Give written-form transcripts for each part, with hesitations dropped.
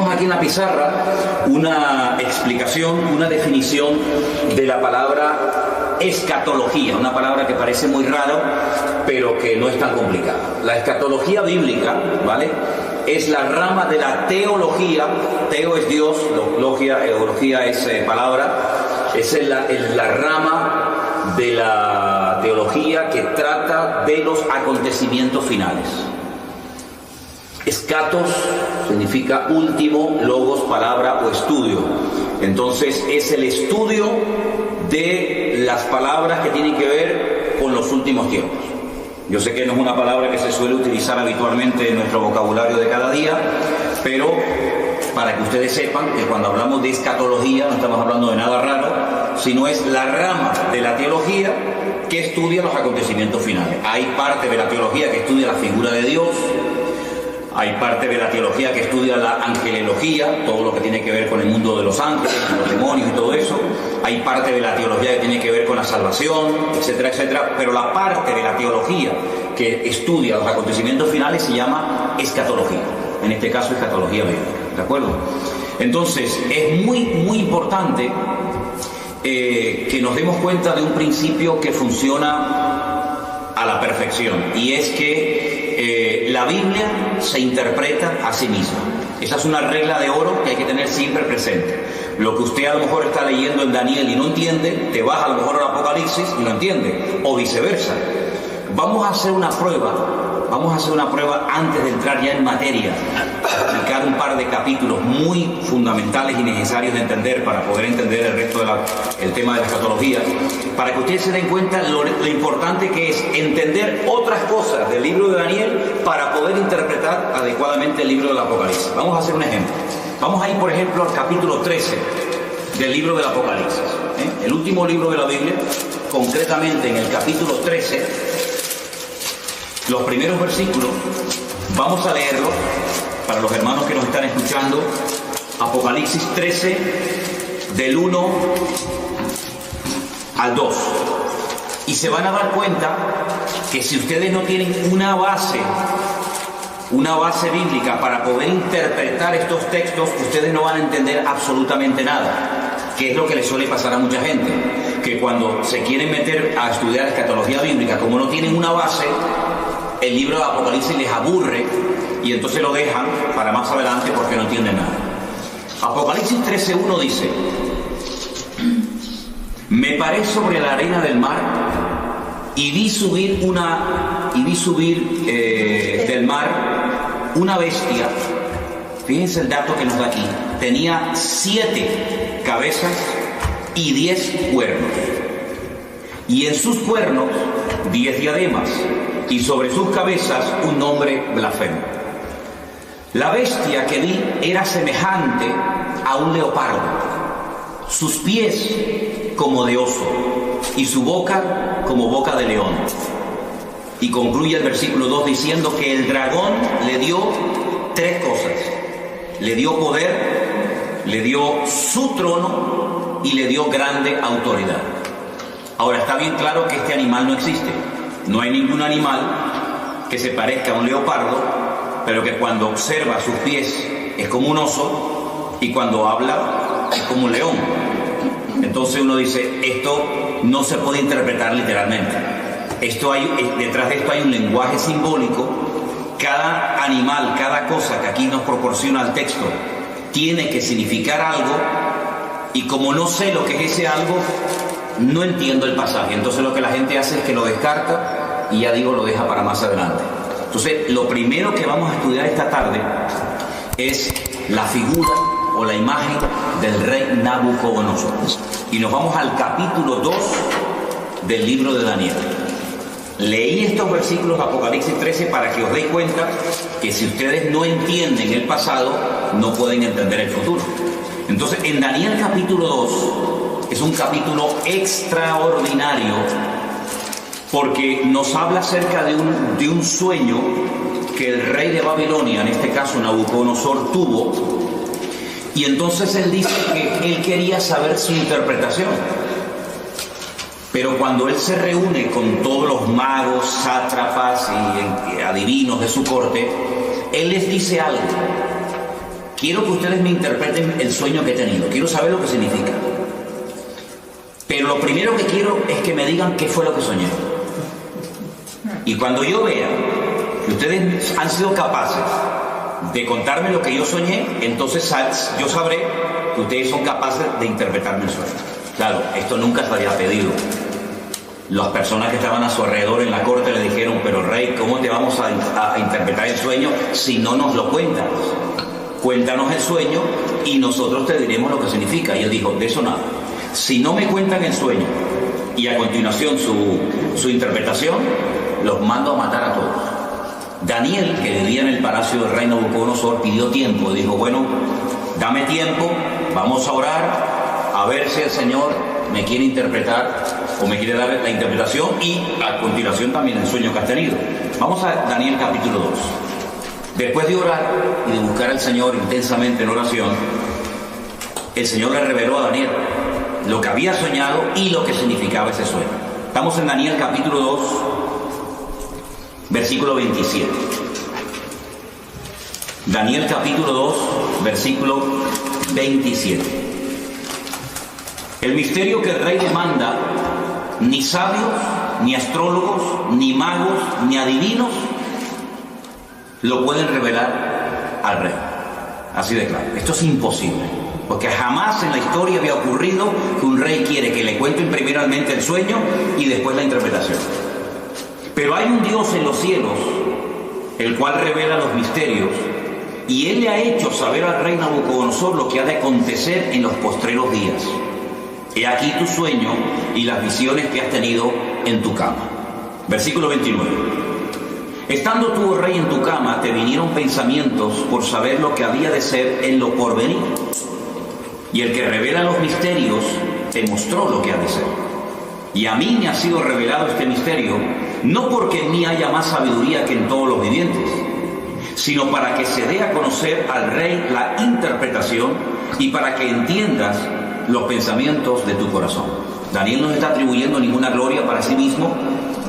Tenemos aquí en la pizarra una explicación, una definición de la palabra escatología, una palabra que parece muy rara, pero que no es tan complicada. La escatología bíblica, ¿vale?, es la rama de la teología. Teo es Dios, eología es palabra. Es la rama de la teología que trata de los acontecimientos finales. Escatos significa último, logos, palabra o estudio. Entonces es el estudio de las palabras que tienen que ver con los últimos tiempos. Yo sé que no es una palabra que se suele utilizar habitualmente en nuestro vocabulario de cada día, pero para que ustedes sepan que cuando hablamos de escatología no estamos hablando de nada raro, sino es la rama de la teología que estudia los acontecimientos finales. Hay parte de la teología que estudia la figura de Dios, hay parte de la teología que estudia la angelología, todo lo que tiene que ver con el mundo de los ángeles, los demonios y todo eso. Hay parte de la teología que tiene que ver con la salvación, etcétera, etcétera. Pero la parte de la teología que estudia los acontecimientos finales se llama escatología. En este caso, escatología bíblica. ¿De acuerdo? Entonces, es muy, muy importante que nos demos cuenta de un principio que funciona a la perfección. Y es que la Biblia se interpreta a sí misma. Esa es una regla de oro que hay que tener siempre presente. Lo que usted a lo mejor está leyendo en Daniel y no entiende, te vas a lo mejor al Apocalipsis y no entiende, o viceversa. Vamos a hacer una prueba antes de entrar ya en materia, explicar un par de capítulos muy fundamentales y necesarios de entender para poder entender el resto del tema de la escatología, para que ustedes se den cuenta lo importante que es entender otras cosas del libro de Daniel para poder interpretar adecuadamente el libro del Apocalipsis. Vamos a hacer un ejemplo. Vamos a ir, por ejemplo, al capítulo 13 del libro del Apocalipsis, el último libro de la Biblia, concretamente en el capítulo 13, los primeros versículos. Vamos a leerlos para los hermanos que nos están escuchando. Apocalipsis 13, del 1 al 2. Y se van a dar cuenta que si ustedes no tienen una base bíblica para poder interpretar estos textos, ustedes no van a entender absolutamente nada, que es lo que le suele pasar a mucha gente, que cuando se quieren meter a estudiar escatología bíblica, como no tienen una base, el libro de Apocalipsis les aburre y entonces lo dejan para más adelante porque no entienden nada. Apocalipsis 13:1 dice: me paré sobre la arena del mar y vi subir del mar una bestia. Fíjense el dato que nos da aquí. Tenía 7 cabezas y 10 cuernos, y en sus cuernos 10 diademas, y sobre sus cabezas un nombre blasfemo. La bestia que vi era semejante a un leopardo, sus pies como de oso y su boca como boca de león. Y concluye el versículo 2 diciendo que el dragón le dio 3 cosas: le dio poder, le dio su trono y le dio grande autoridad. Ahora, está bien claro que este animal no existe. No hay ningún animal que se parezca a un leopardo, pero que cuando observa sus pies es como un oso y cuando habla es como un león. Entonces uno dice, esto no se puede interpretar literalmente. Detrás de esto hay un lenguaje simbólico. Cada animal, cada cosa que aquí nos proporciona el texto tiene que significar algo, y como no sé lo que es ese algo, no entiendo el pasaje. Entonces lo que la gente hace es que lo descarta y lo deja para más adelante. Entonces lo primero que vamos a estudiar esta tarde es la figura o la imagen del rey Nabucodonosor. Y nos vamos al capítulo 2 del libro de Daniel. Leí estos versículos de Apocalipsis 13 para que os deis cuenta que si ustedes no entienden el pasado, no pueden entender el futuro. Entonces, en Daniel capítulo 2 es un capítulo extraordinario porque nos habla acerca de un sueño que el rey de Babilonia, en este caso Nabucodonosor, tuvo. Y entonces él dice que él quería saber su interpretación. Pero cuando él se reúne con todos los magos, sátrapas y adivinos de su corte, él les dice algo. quiero que ustedes me interpreten el sueño que he tenido, quiero saber lo que significa. Pero lo primero que quiero es que me digan qué fue lo que soñé. Y cuando yo vea que ustedes han sido capaces de contarme lo que yo soñé, entonces yo sabré que ustedes son capaces de interpretarme el sueño. Claro, esto nunca se había pedido. Las personas que estaban a su alrededor en la corte le dijeron: pero rey, ¿cómo te vamos a interpretar el sueño si no nos lo cuentas? Cuéntanos el sueño y nosotros te diremos lo que significa. Y él dijo: de eso nada. Si no me cuentan el sueño y a continuación su interpretación, los mando a matar a todos. Daniel, que vivía en el palacio del rey Nabucodonosor, pidió tiempo. Dijo: bueno, dame tiempo, vamos a orar, a ver si el Señor me quiere interpretar o me quiere dar la interpretación y a continuación también el sueño que has tenido. Vamos a Daniel capítulo 2. Después de orar y de buscar al Señor intensamente en oración, el Señor le reveló a Daniel lo que había soñado y lo que significaba ese sueño. Estamos en Daniel capítulo 2, versículo 27. Daniel capítulo 2, versículo 27. El misterio que el rey demanda, ni sabios, ni astrólogos, ni magos, ni adivinos lo pueden revelar al rey. Así de claro. Esto es imposible, porque jamás en la historia había ocurrido que un rey quiere que le cuenten primeramente el sueño y después la interpretación. Pero hay un Dios en los cielos, el cual revela los misterios, y Él le ha hecho saber al rey Nabucodonosor lo que ha de acontecer en los postreros días. He aquí tu sueño y las visiones que has tenido en tu cama. Versículo 29. Estando tú, oh rey, en tu cama, te vinieron pensamientos por saber lo que había de ser en lo porvenir. Y el que revela los misterios te mostró lo que ha de ser. Y a mí me ha sido revelado este misterio, no porque en mí haya más sabiduría que en todos los vivientes, sino para que se dé a conocer al rey la interpretación y para que entiendas los pensamientos de tu corazón. Daniel no está atribuyendo ninguna gloria para sí mismo,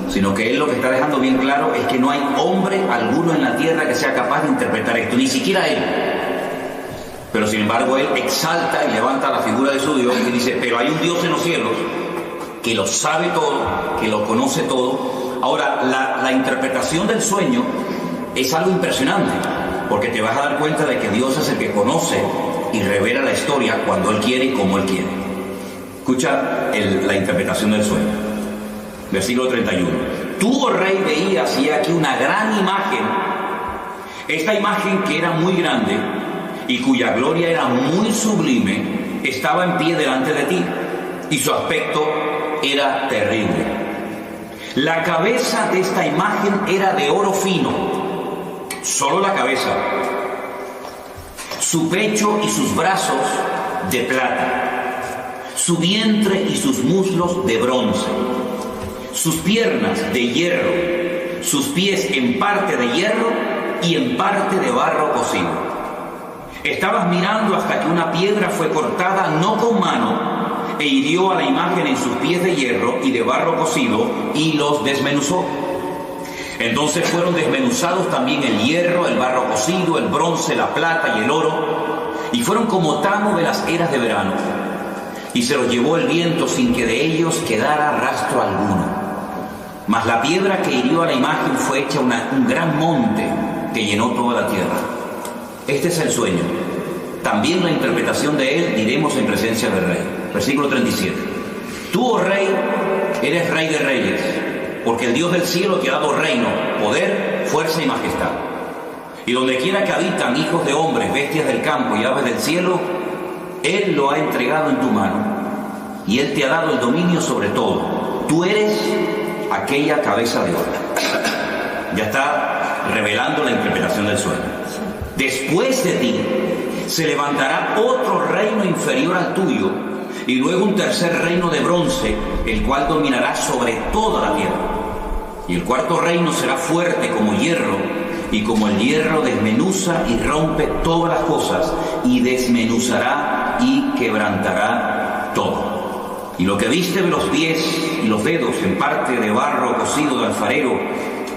sino que él lo que está dejando bien claro es que no hay hombre alguno en la tierra que sea capaz de interpretar esto, ni siquiera él. Pero sin embargo él exalta y levanta la figura de su Dios y dice: pero hay un Dios en los cielos que lo sabe todo, que lo conoce todo. Ahora, la interpretación del sueño es algo impresionante, porque te vas a dar cuenta de que Dios es el que conoce y revela la historia cuando Él quiere y como Él quiere. Escucha la interpretación del sueño. Versículo 31. Tú, oh rey, veías, y aquí una gran imagen. Esta imagen, que era muy grande y cuya gloria era muy sublime, estaba en pie delante de ti, y su aspecto era terrible. La cabeza de esta imagen era de oro fino, solo la cabeza, su pecho y sus brazos de plata, su vientre y sus muslos de bronce, sus piernas de hierro, sus pies en parte de hierro y en parte de barro cocido. Estabas mirando hasta que una piedra fue cortada no con mano e hirió a la imagen en sus pies de hierro y de barro cocido y los desmenuzó. Entonces fueron desmenuzados también el hierro, el barro cocido, el bronce, la plata y el oro, y fueron como tamo de las eras de verano, y se los llevó el viento sin que de ellos quedara rastro alguno. Mas la piedra que hirió a la imagen fue hecha un gran monte que llenó toda la tierra. Este es el sueño. También la interpretación de él diremos en presencia del rey. Versículo 37. Tú, oh rey, eres rey de reyes, porque el Dios del cielo te ha dado reino, poder, fuerza y majestad. Y donde quiera que habitan hijos de hombres, bestias del campo y aves del cielo, Él lo ha entregado en tu mano, y Él te ha dado el dominio sobre todo. Tú eres aquella cabeza de oro. Ya está revelando la interpretación del sueño. Después de ti se levantará otro reino inferior al tuyo, y luego un tercer reino de bronce, el cual dominará sobre toda la tierra. Y el cuarto reino será fuerte como hierro, y como el hierro desmenuza y rompe todas las cosas, y desmenuzará y quebrantará todo. Y lo que viste de los pies y los dedos, en parte de barro cocido de alfarero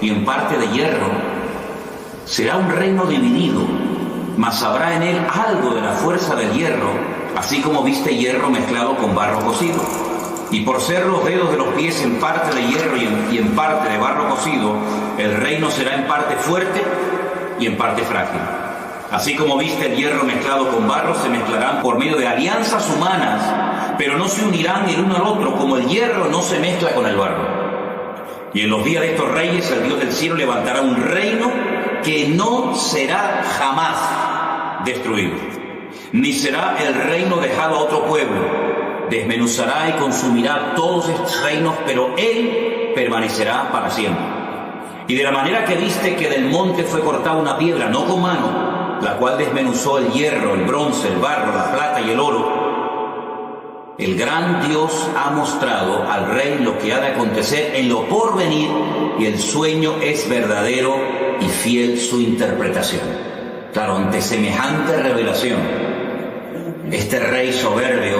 y en parte de hierro, será un reino dividido, mas habrá en él algo de la fuerza del hierro, así como viste hierro mezclado con barro cocido. Y por ser los dedos de los pies en parte de hierro y en parte de barro cocido, el reino será en parte fuerte y en parte frágil. Así como viste el hierro mezclado con barro, se mezclarán por medio de alianzas humanas, pero no se unirán el uno al otro, como el hierro no se mezcla con el barro. Y en los días de estos reyes, el Dios del cielo levantará un reino que no será jamás destruido, ni será el reino dejado a otro pueblo. Desmenuzará y consumirá todos estos reinos, pero él permanecerá para siempre. Y de la manera que viste que del monte fue cortada una piedra, no con mano, la cual desmenuzó el hierro, el bronce, el barro, la plata y el oro, el gran Dios ha mostrado al rey lo que ha de acontecer en lo porvenir, y el sueño es verdadero y fiel su interpretación. Claro, ante semejante revelación, este rey soberbio,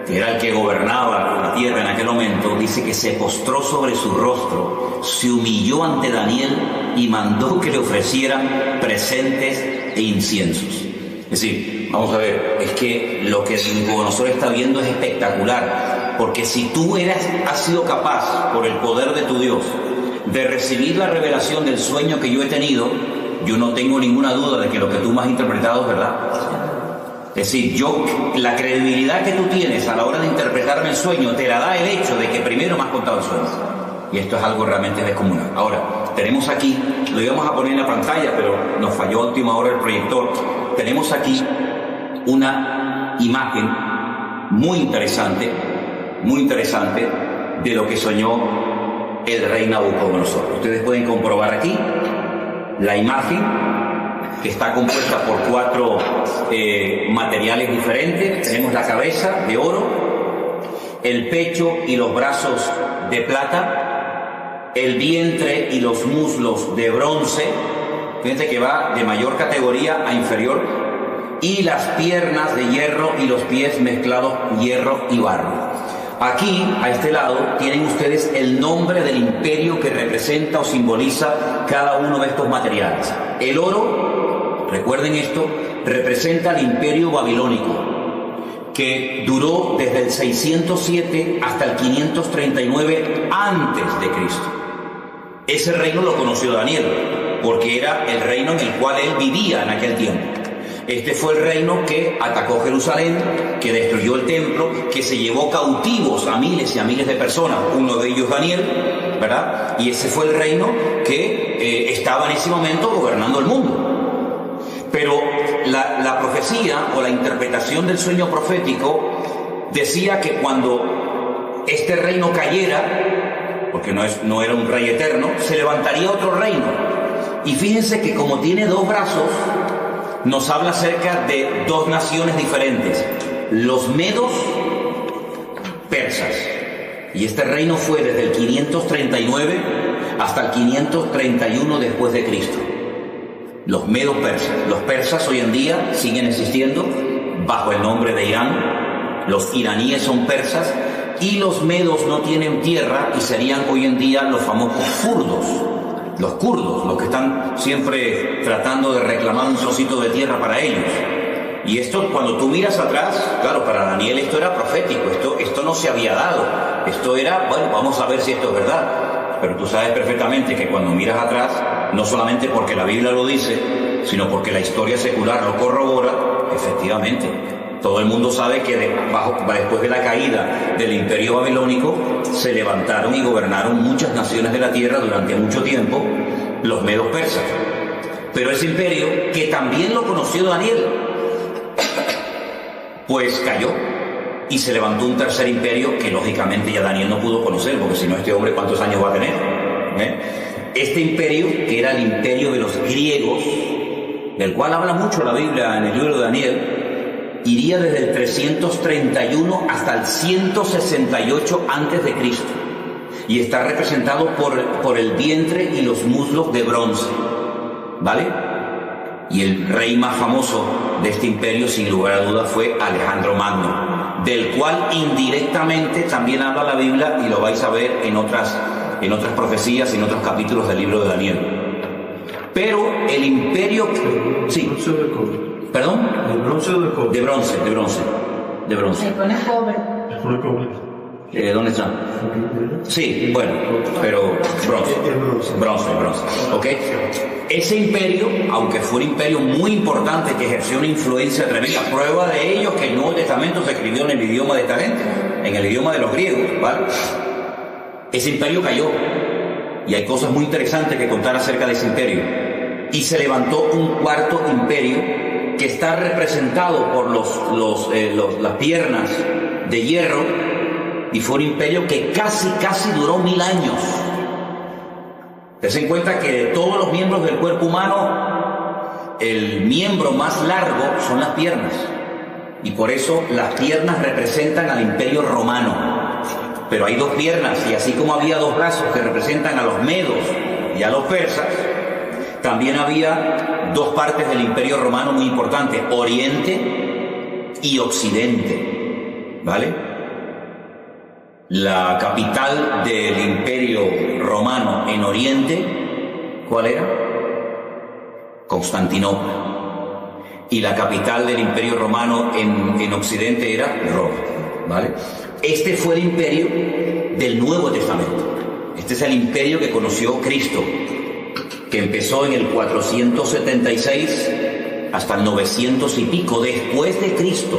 que era el que gobernaba la tierra en aquel momento, dice que se postró sobre su rostro, se humilló ante Daniel y mandó que le ofrecieran presentes e inciensos. Es decir, vamos a ver, es que lo que Nabucodonosor está viendo es espectacular, porque si tú has sido capaz, por el poder de tu Dios, de recibir la revelación del sueño que yo he tenido, yo no tengo ninguna duda de que lo que tú me has interpretado es verdad. Es decir, la credibilidad que tú tienes a la hora de interpretarme el sueño te la da el hecho de que primero me has contado el sueño. Y esto es algo realmente descomunal. Ahora, tenemos aquí, lo íbamos a poner en la pantalla, pero nos falló a última hora el proyector. Tenemos aquí una imagen muy interesante de lo que soñó el rey Nabucodonosor. Ustedes pueden comprobar aquí la imagen, que está compuesta por 4 materiales diferentes. Tenemos la cabeza de oro, el pecho y los brazos de plata, el vientre y los muslos de bronce, fíjense que va de mayor categoría a inferior, y las piernas de hierro y los pies mezclados hierro y barro. Aquí, a este lado, tienen ustedes el nombre del imperio que representa o simboliza cada uno de estos materiales. El oro, recuerden esto, representa el imperio babilónico, que duró desde el 607 hasta el 539 antes de Cristo. Ese reino lo conoció Daniel, porque era el reino en el cual él vivía en aquel tiempo. Este fue el reino que atacó Jerusalén, que destruyó el templo, que se llevó cautivos a miles y a miles de personas, uno de ellos Daniel, ¿verdad? Y ese fue el reino que estaba en ese momento gobernando el mundo. Pero la profecía o la interpretación del sueño profético decía que cuando este reino cayera, porque no era un rey eterno, se levantaría otro reino. Y fíjense que como tiene 2 brazos, nos habla acerca de 2 naciones diferentes, los medos persas. Y este reino fue desde el 539 hasta el 531 después de Cristo. Los medos persas. Los persas hoy en día siguen existiendo bajo el nombre de Irán. Los iraníes son persas y los medos no tienen tierra y serían hoy en día los famosos kurdos. Los kurdos, los que están siempre tratando de reclamar un trocito de tierra para ellos. Y esto, cuando tú miras atrás, claro, para Daniel esto era profético, esto no se había dado. Esto era, bueno, vamos a ver si esto es verdad. Pero tú sabes perfectamente que cuando miras atrás, no solamente porque la Biblia lo dice, sino porque la historia secular lo corrobora, efectivamente. Todo el mundo sabe que después de la caída del imperio babilónico se levantaron y gobernaron muchas naciones de la tierra durante mucho tiempo, los medos persas. Pero ese imperio, que también lo conoció Daniel, pues cayó y se levantó un tercer imperio que lógicamente ya Daniel no pudo conocer, porque si no, este hombre ¿cuántos años va a tener? Este imperio, que era el imperio de los griegos, del cual habla mucho la Biblia en el libro de Daniel, iría desde el 331 hasta el 168 antes de Cristo, y está representado por el vientre y los muslos de bronce, ¿vale? Y el rey más famoso de este imperio, sin lugar a dudas, fue Alejandro Magno, del cual indirectamente también habla la Biblia, y lo vais a ver en otras profecías, en otros capítulos del libro de Daniel. Pero el imperio... Sí. ¿Bronce o de cobre? ¿Perdón? ¿De bronce o de cobre? De bronce, de bronce. De bronce. Se pone cobre. Es por el cobre. ¿Dónde está? Sí, bueno, pero bronce. Bronce. ¿Ok? Ese imperio, aunque fue un imperio muy importante que ejerció una influencia tremenda, prueba de ello que el Nuevo Testamento se escribió en el idioma de esta gente, en el idioma de los griegos, ¿vale? Ese imperio cayó y hay cosas muy interesantes que contar acerca de ese imperio. Y se levantó un cuarto imperio que está representado por las piernas de hierro. Y fue un imperio que casi duró 1000 años. Ten en cuenta que de todos los miembros del cuerpo humano, el miembro más largo son las piernas. Y por eso las piernas representan al imperio romano. Pero hay dos piernas, y así como había dos brazos que representan a los medos y a los persas, también había dos partes del imperio romano muy importantes, Oriente y Occidente. ¿Vale? La capital del imperio romano en Oriente, ¿cuál era? Constantinopla. Y la capital del imperio romano en Occidente era Roma, ¿vale? Este fue el imperio del Nuevo Testamento. Este es el imperio que conoció Cristo, que empezó en el 476 hasta el 900 y pico después de Cristo.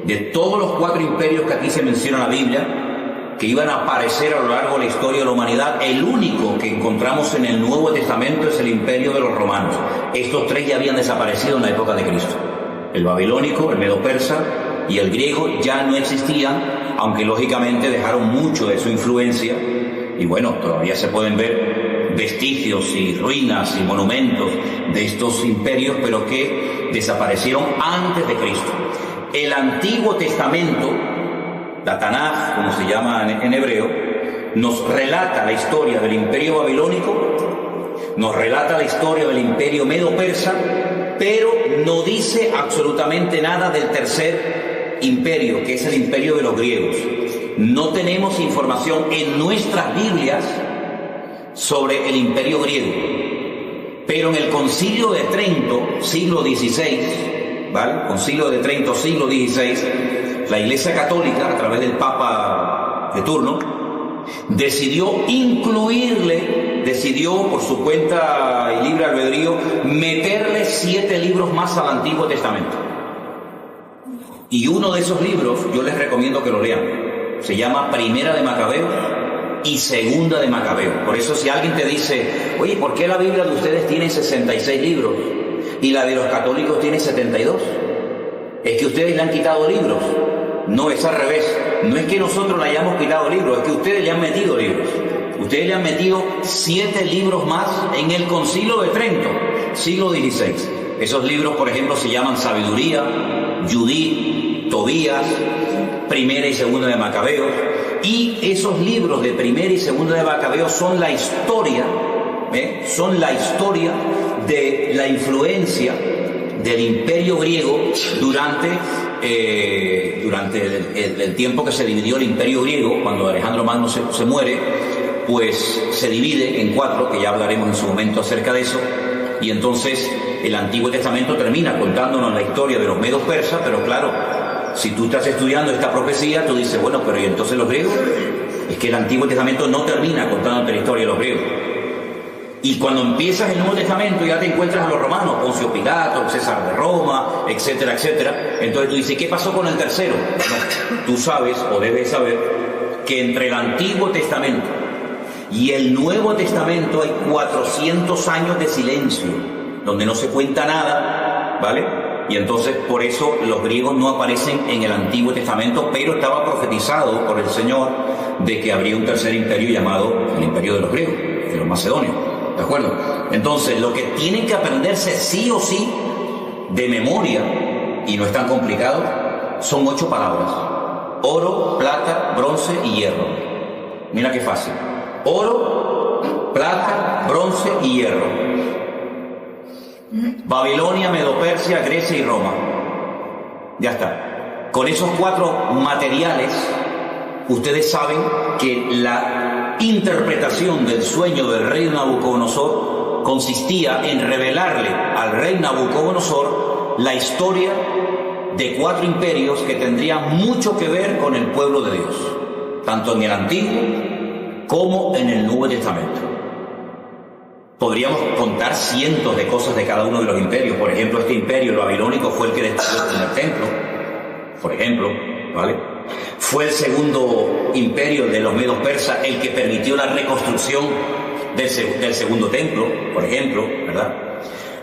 De todos los 4 imperios que aquí se menciona en la Biblia, que iban a aparecer a lo largo de la historia de la humanidad, el único que encontramos en el Nuevo Testamento es el imperio de los romanos. Estos 3 ya habían desaparecido en la época de Cristo. El babilónico, el medo-persa y el griego ya no existían, aunque lógicamente dejaron mucho de su influencia. Y bueno, todavía se pueden ver vestigios y ruinas y monumentos de estos imperios, pero que desaparecieron antes de Cristo. El Antiguo Testamento, la Tanaj, como se llama en hebreo, nos relata la historia del imperio babilónico, nos relata la historia del imperio medo-persa, pero no dice absolutamente nada del tercer imperio, que es el imperio de los griegos. No tenemos información en nuestras Biblias sobre el imperio griego, pero en el Concilio de Trento, siglo XVI, ¿vale? Concilio de Trento, siglo XVI, la Iglesia Católica, a través del Papa de turno, decidió por su cuenta y libre albedrío, meterle 7 libros más al Antiguo Testamento. Y uno de esos libros, yo les recomiendo que lo lean. Se llama Primera de Macabeos y Segunda de Macabeos. Por eso si alguien te dice, oye, ¿por qué la Biblia de ustedes tiene 66 libros y la de los católicos tiene 72? Es que ustedes le han quitado libros. No, es al revés. No es que nosotros le hayamos quitado libros, es que ustedes le han metido libros. Ustedes le han metido 7 libros más en el Concilio de Trento, siglo XVI. Esos libros, por ejemplo, se llaman Sabiduría, Judith, Tobías, Primera y Segunda de Macabeos. Y esos libros de Primera y Segunda de Macabeos son la historia, son la historia de la influencia del imperio griego durante el tiempo que se dividió el imperio griego. Cuando Alejandro Magno se muere, pues se divide en 4, que ya hablaremos en su momento acerca de eso, y entonces el Antiguo Testamento termina contándonos la historia de los medos persas, pero claro, si tú estás estudiando esta profecía, tú dices, bueno, pero ¿y entonces los griegos? Es que el Antiguo Testamento no termina contándote la historia de los griegos. Y cuando empiezas el Nuevo Testamento ya te encuentras a los romanos, Poncio Pilato, César de Roma, etcétera, etcétera. Entonces tú dices, ¿qué pasó con el tercero? No, tú sabes, o debes saber, que entre el Antiguo Testamento y el Nuevo Testamento hay 400 años de silencio, donde no se cuenta nada, ¿vale? Y entonces por eso los griegos no aparecen en el Antiguo Testamento, pero estaba profetizado por el Señor de que habría un tercer imperio llamado el imperio de los griegos, de los macedonios. ¿De acuerdo? Entonces, lo que tienen que aprenderse sí o sí de memoria, y no es tan complicado, son 8 palabras: oro, plata, bronce y hierro. Mira qué fácil. Oro, plata, bronce y hierro. Babilonia, Medo-Persia, Grecia y Roma. Ya está. Con esos 4 materiales, ustedes saben que la interpretación del sueño del rey Nabucodonosor consistía en revelarle al rey Nabucodonosor la historia de 4 imperios que tendrían mucho que ver con el pueblo de Dios, tanto en el Antiguo como en el Nuevo Testamento. Podríamos contar cientos de cosas de cada uno de los imperios. Por ejemplo, este imperio, el babilónico, fue el que destruyó el primer templo, por ejemplo, ¿vale? Fue el segundo imperio de los medos persas el que permitió la reconstrucción del segundo templo, por ejemplo, ¿verdad?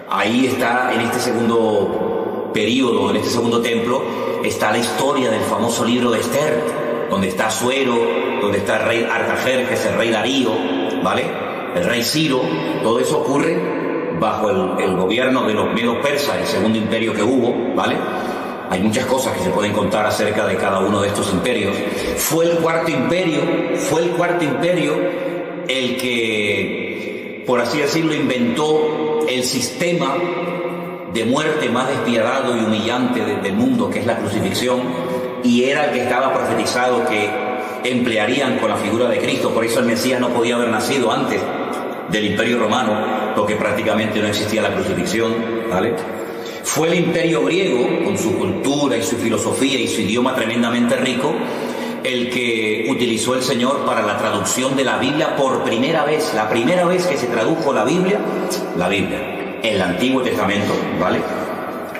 Ahí está, en este segundo periodo, en este segundo templo, está la historia del famoso libro de Esther, donde está Asuero, donde está el rey Artajerjes, el rey Darío, ¿vale? El rey Ciro. Todo eso ocurre bajo el gobierno de los medos persas, el segundo imperio que hubo, ¿vale? Hay muchas cosas que se pueden contar acerca de cada uno de estos imperios. Fue el cuarto imperio el que, por así decirlo, inventó el sistema de muerte más despiadado y humillante del mundo, que es la crucifixión, y era el que estaba profetizado que emplearían con la figura de Cristo. Por eso el Mesías no podía haber nacido antes del Imperio Romano, porque prácticamente no existía la crucifixión, ¿vale? Fue el Imperio griego, con su cultura y su filosofía y su idioma tremendamente rico, el que utilizó el Señor para la traducción de la Biblia por primera vez. La primera vez que se tradujo la Biblia, el Antiguo Testamento, ¿vale?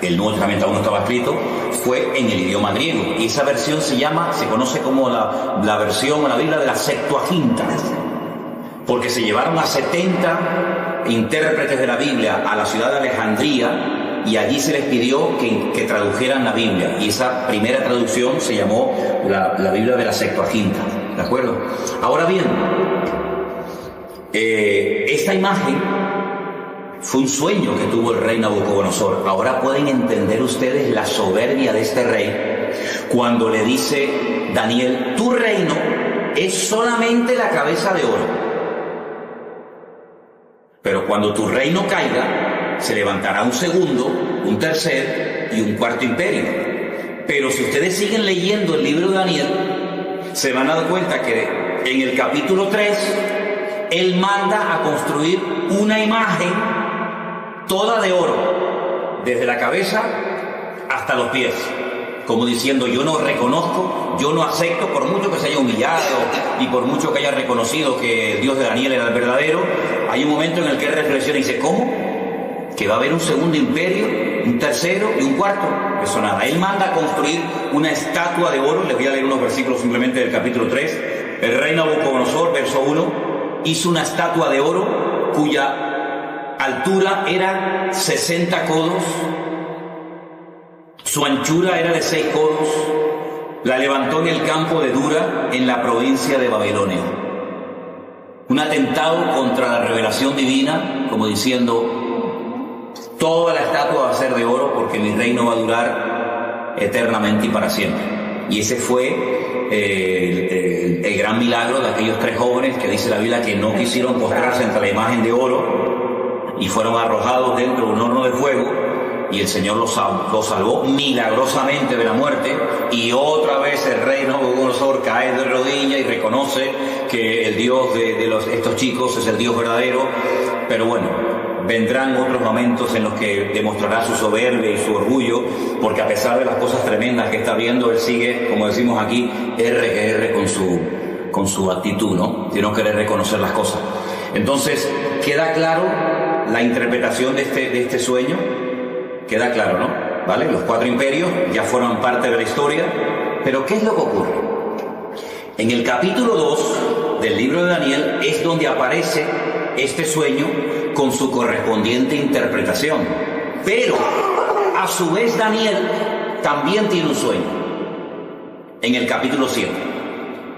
El Nuevo Testamento aún no estaba escrito, fue en el idioma griego. Y esa versión se conoce como la versión o la Biblia de la Septuaginta, porque se llevaron a 70 intérpretes de la Biblia a la ciudad de Alejandría, y allí se les pidió que tradujeran la Biblia, y esa primera traducción se llamó la Biblia de la Septuaginta, ¿de acuerdo? Ahora bien, esta imagen fue un sueño que tuvo el rey Nabucodonosor. Ahora pueden entender ustedes la soberbia de este rey cuando le dice Daniel: tu reino es solamente la cabeza de oro, pero cuando tu reino caiga, se levantará un segundo, un tercer y un cuarto imperio. Pero si ustedes siguen leyendo el libro de Daniel, se van a dar cuenta que en el capítulo 3, él manda a construir una imagen toda de oro, desde la cabeza hasta los pies, como diciendo: yo no reconozco, yo no acepto, por mucho que se haya humillado y por mucho que haya reconocido que el Dios de Daniel era el verdadero. Hay un momento en el que él reflexiona y dice: ¿cómo? Que va a haber un segundo imperio, un tercero y un cuarto. Eso nada. Él manda a construir una estatua de oro. Les voy a leer unos versículos simplemente del capítulo 3. El rey Nabucodonosor, verso 1, hizo una estatua de oro cuya altura era 60 codos, su anchura era de 6 codos. La levantó en el campo de Dura, en la provincia de Babilonia. Un atentado contra la revelación divina, como diciendo: toda la estatua va a ser de oro, porque mi reino va a durar eternamente y para siempre. Y ese fue el gran milagro de aquellos 3 jóvenes que dice la Biblia que no quisieron postrarse ante la imagen de oro y fueron arrojados dentro de un horno de fuego, y el Señor los salvó milagrosamente de la muerte. Y otra vez el rey Nabucodonosor cae de rodillas y reconoce que el Dios de estos chicos es el Dios verdadero. Pero bueno, vendrán otros momentos en los que demostrará su soberbia y su orgullo, porque a pesar de las cosas tremendas que está viendo, él sigue, como decimos aquí, R con su actitud, ¿no? De no querer reconocer las cosas. Entonces, queda claro la interpretación de este sueño, queda claro, ¿no? ¿Vale? Los 4 imperios ya forman parte de la historia, pero ¿qué es lo que ocurre? En el capítulo 2 del libro de Daniel es donde aparece este sueño con su correspondiente interpretación. Pero a su vez Daniel también tiene un sueño en el capítulo 7.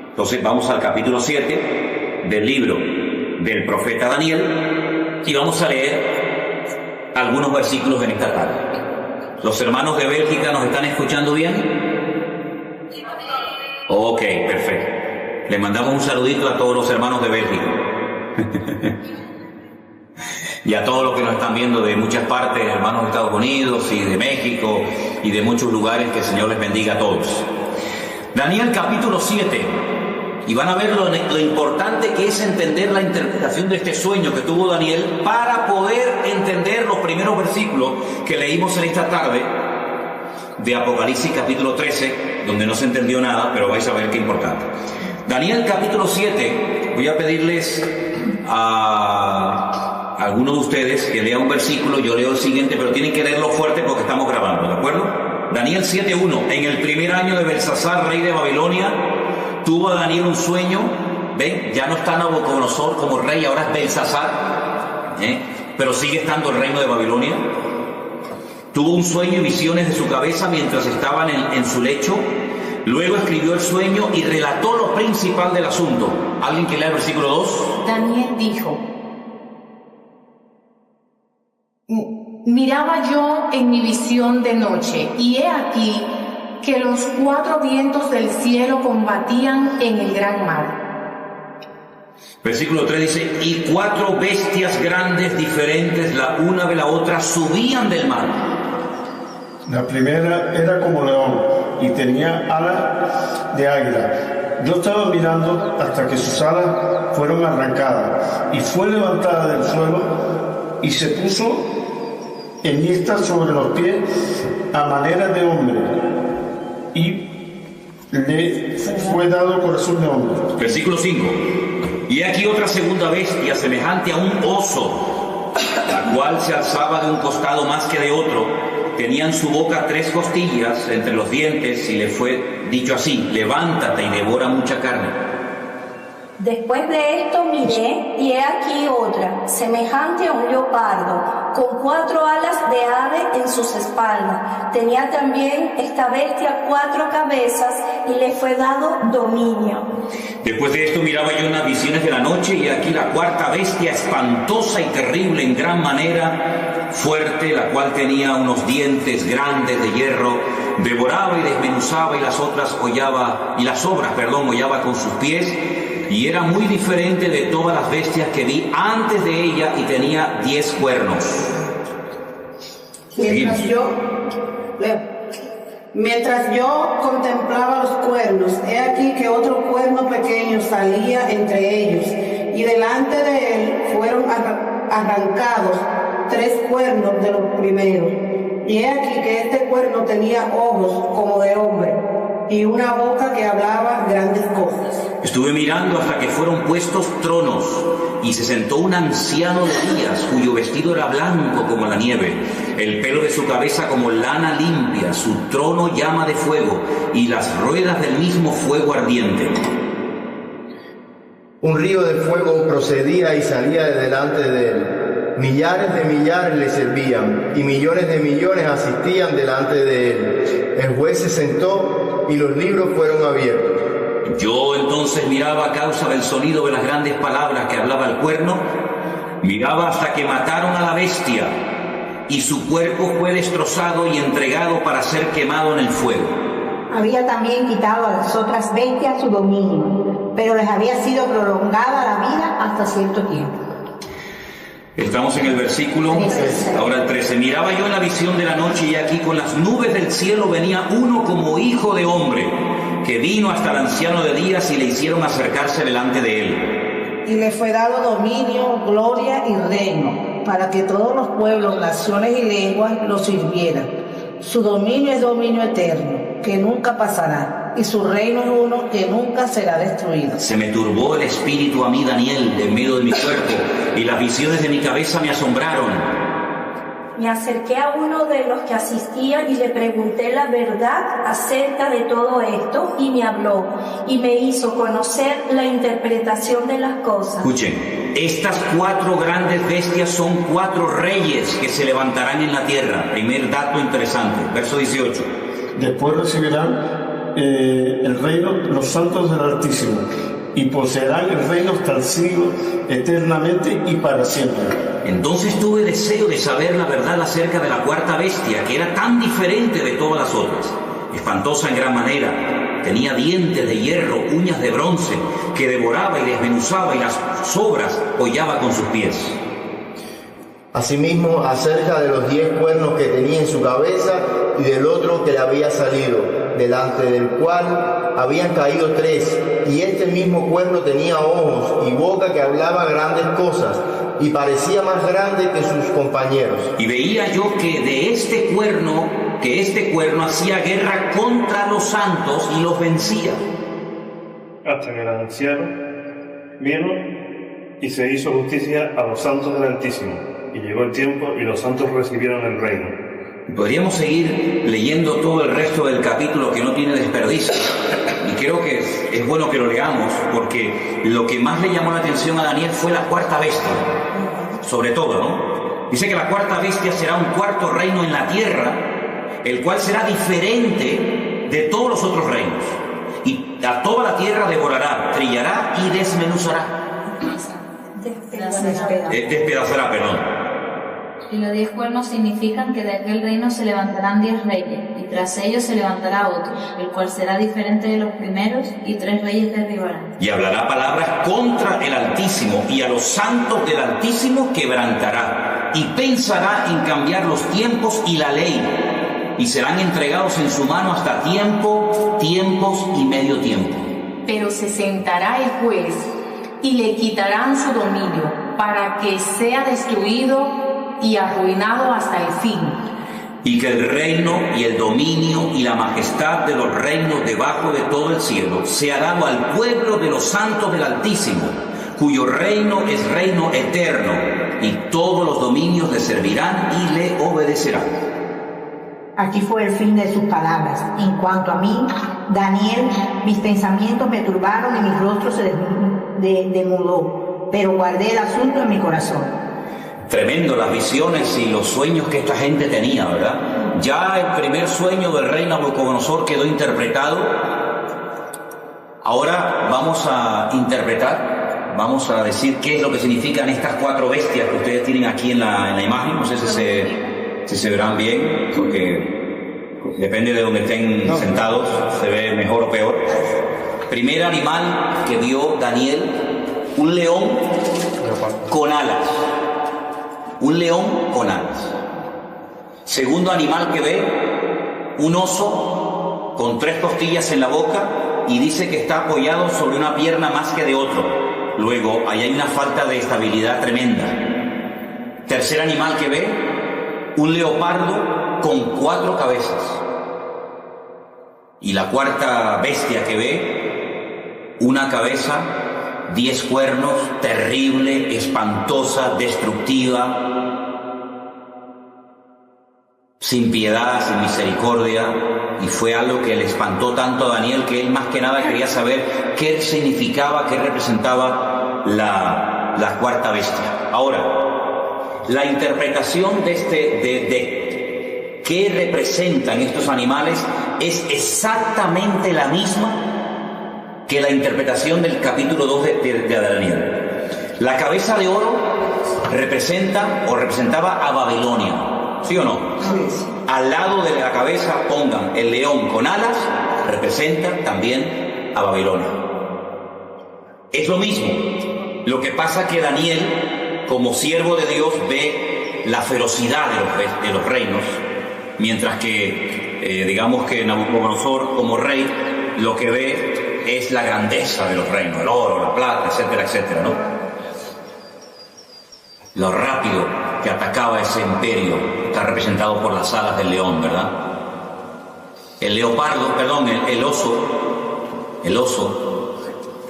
Entonces vamos al capítulo 7 del libro del profeta Daniel y vamos a leer algunos versículos en esta tarde. ¿Los hermanos de Bélgica nos están escuchando bien? Ok, perfecto. Le mandamos un saludito a todos los hermanos de Bélgica. Y a todos los que nos están viendo de muchas partes, hermanos de Estados Unidos y de México y de muchos lugares, que el Señor les bendiga a todos. Daniel capítulo 7, y van a ver lo importante que es entender la interpretación de este sueño que tuvo Daniel para poder entender los primeros versículos que leímos en esta tarde de Apocalipsis capítulo 13, donde no se entendió nada, pero vais a ver qué importante. Daniel capítulo 7, voy a pedirles a algunos de ustedes que lea un versículo, yo leo el siguiente, pero tienen que leerlo fuerte porque estamos grabando, ¿de acuerdo? Daniel 7:1. En el primer año de Belsasar, rey de Babilonia, tuvo a Daniel un sueño. ¿Ven? Ya no está Nabucodonosor como rey, ahora es Belsasar, pero sigue estando el reino de Babilonia. Tuvo un sueño y visiones de su cabeza mientras estaban en su lecho. Luego escribió el sueño y relató lo principal del asunto. ¿Alguien que lea el versículo 2? Daniel dijo: miraba yo en mi visión de noche, y he aquí que los 4 vientos del cielo combatían en el gran mar. Versículo 3 dice: y 4 bestias grandes diferentes, la una de la otra, subían del mar. La primera era como león y tenía alas de águila. Yo estaba mirando hasta que sus alas fueron arrancadas y fue levantada del suelo y se puso enhiesta sobre los pies a manera de hombre y le fue dado corazón de hombre. Versículo 5. Y aquí otra segunda bestia semejante a un oso, la cual se alzaba de un costado más que de otro. Tenía en su boca 3 costillas entre los dientes y le fue dicho así: levántate y devora mucha carne. Después de esto miré, y he aquí otra, semejante a un leopardo, con 4 alas de ave en sus espaldas. Tenía también esta bestia 4 cabezas, y le fue dado dominio. Después de esto miraba yo unas visiones de la noche, y aquí la 4ª bestia, espantosa y terrible en gran manera, fuerte, la cual tenía unos dientes grandes de hierro, devoraba y desmenuzaba, y las obras hollaba con sus pies, y era muy diferente de todas las bestias que vi antes de ella, y tenía 10 cuernos. Mientras yo contemplaba los cuernos, he aquí que otro cuerno pequeño salía entre ellos, y delante de él fueron arrancados 3 cuernos de los primeros. Y he aquí que este cuerno tenía ojos como de hombre, y una boca que hablaba grandes cosas. Estuve mirando hasta que fueron puestos tronos, y se sentó un anciano de días, cuyo vestido era blanco como la nieve, el pelo de su cabeza como lana limpia, su trono llama de fuego, y las ruedas del mismo fuego ardiente. Un río de fuego procedía y salía de delante de él. Millares de millares le servían, y millones de millones asistían delante de él. El juez se sentó y los libros fueron abiertos. Yo entonces miraba a causa del sonido de las grandes palabras que hablaba el cuerno, miraba hasta que mataron a la bestia, y su cuerpo fue destrozado y entregado para ser quemado en el fuego. Había también quitado a las otras bestias su dominio, pero les había sido prolongada la vida hasta cierto tiempo. Estamos en el versículo, ahora el 13. Miraba yo en la visión de la noche, y aquí con las nubes del cielo venía uno como hijo de hombre, que vino hasta el anciano de días, y le hicieron acercarse delante de él. Y le fue dado dominio, gloria y reino, para que todos los pueblos, naciones y lenguas lo sirvieran. Su dominio es dominio eterno, que nunca pasará, y su reino es uno que nunca será destruido. Se me turbó el espíritu a mí, Daniel, en medio de mi cuerpo, y las visiones de mi cabeza me asombraron. Me acerqué a uno de los que asistían y le pregunté la verdad acerca de todo esto, y me habló y me hizo conocer la interpretación de las cosas. Escuchen, estas 4 grandes bestias son 4 reyes que se levantarán en la tierra. Primer dato interesante, verso 18. Después recibirán el reino los santos del Altísimo, y poseerán el reino hasta el siglo, eternamente y para siempre. Entonces tuve deseo de saber la verdad acerca de la 4ª bestia, que era tan diferente de todas las otras, espantosa en gran manera, tenía dientes de hierro, uñas de bronce, que devoraba y desmenuzaba, y las sobras hollaba con sus pies. Asimismo, acerca de los 10 cuernos que tenía en su cabeza y del otro que le había salido, delante del cual habían caído 3, y este mismo cuerno tenía ojos y boca que hablaba grandes cosas, y parecía más grande que sus compañeros. Y veía yo que este cuerno hacía guerra contra los santos y los vencía. Hasta que el anciano vino y se hizo justicia a los santos del Altísimo, y llegó el tiempo y los santos recibieron el reino. Podríamos seguir leyendo todo el resto del capítulo, que no tiene desperdicio, y creo que es bueno que lo leamos, porque lo que más le llamó la atención a Daniel fue la cuarta bestia, sobre todo, ¿no? Dice que la cuarta bestia será un cuarto reino en la tierra, el cual será diferente de todos los otros reinos, y a toda la tierra devorará, trillará y desmenuzará. Despedazará, perdón. Y los 10 cuernos significan que de aquel reino se levantarán 10 reyes, y tras ellos se levantará otro, el cual será diferente de los primeros, y 3 reyes derribarán. Y hablará palabras contra el Altísimo, y a los santos del Altísimo quebrantará, y pensará en cambiar los tiempos y la ley, y serán entregados en su mano hasta tiempos y medio tiempo. Pero se sentará el juez, y le quitarán su dominio, para que sea destruido y arruinado hasta el fin. Y que el reino y el dominio y la majestad de los reinos debajo de todo el cielo sea dado al pueblo de los santos del Altísimo, cuyo reino es reino eterno, y todos los dominios le servirán y le obedecerán. Aquí fue el fin de sus palabras. En cuanto a mí, Daniel, mis pensamientos me turbaron y mi rostro se demudó, pero guardé el asunto en mi corazón. Tremendo las visiones y los sueños que esta gente tenía, ¿verdad? Ya el primer sueño del rey Nabucodonosor quedó interpretado. Ahora vamos a interpretar, vamos a decir qué es lo que significan estas 4 bestias que ustedes tienen aquí en la imagen. No sé si se verán bien, porque depende de donde estén sentados, se ve mejor o peor. Primer animal que vio Daniel, un león con alas. Un león con alas. Segundo animal que ve, un oso con 3 costillas en la boca, y dice que está apoyado sobre una pierna más que de otro. Luego, ahí hay una falta de estabilidad tremenda. Tercer animal que ve, un leopardo con 4 cabezas. Y la cuarta bestia que ve, una cabeza, 10 cuernos, terrible, espantosa, destructiva, sin piedad, sin misericordia, y fue algo que le espantó tanto a Daniel que él más que nada quería saber qué significaba, qué representaba la cuarta bestia. Ahora, la interpretación de qué representan estos animales es exactamente la misma que la interpretación del capítulo 2 de Daniel. La cabeza de oro representaba a Babilonia, ¿sí o no? Al lado de la cabeza pongan el león con alas, representa también a Babilonia. Es lo mismo. Lo que pasa que Daniel, como siervo de Dios, ve la ferocidad de los reinos, mientras que digamos que Nabucodonosor, como rey, lo que ve es la grandeza de los reinos, el oro, la plata, etcétera, etcétera, ¿no? Lo rápido que atacaba ese imperio está representado por las alas del león, ¿verdad? El oso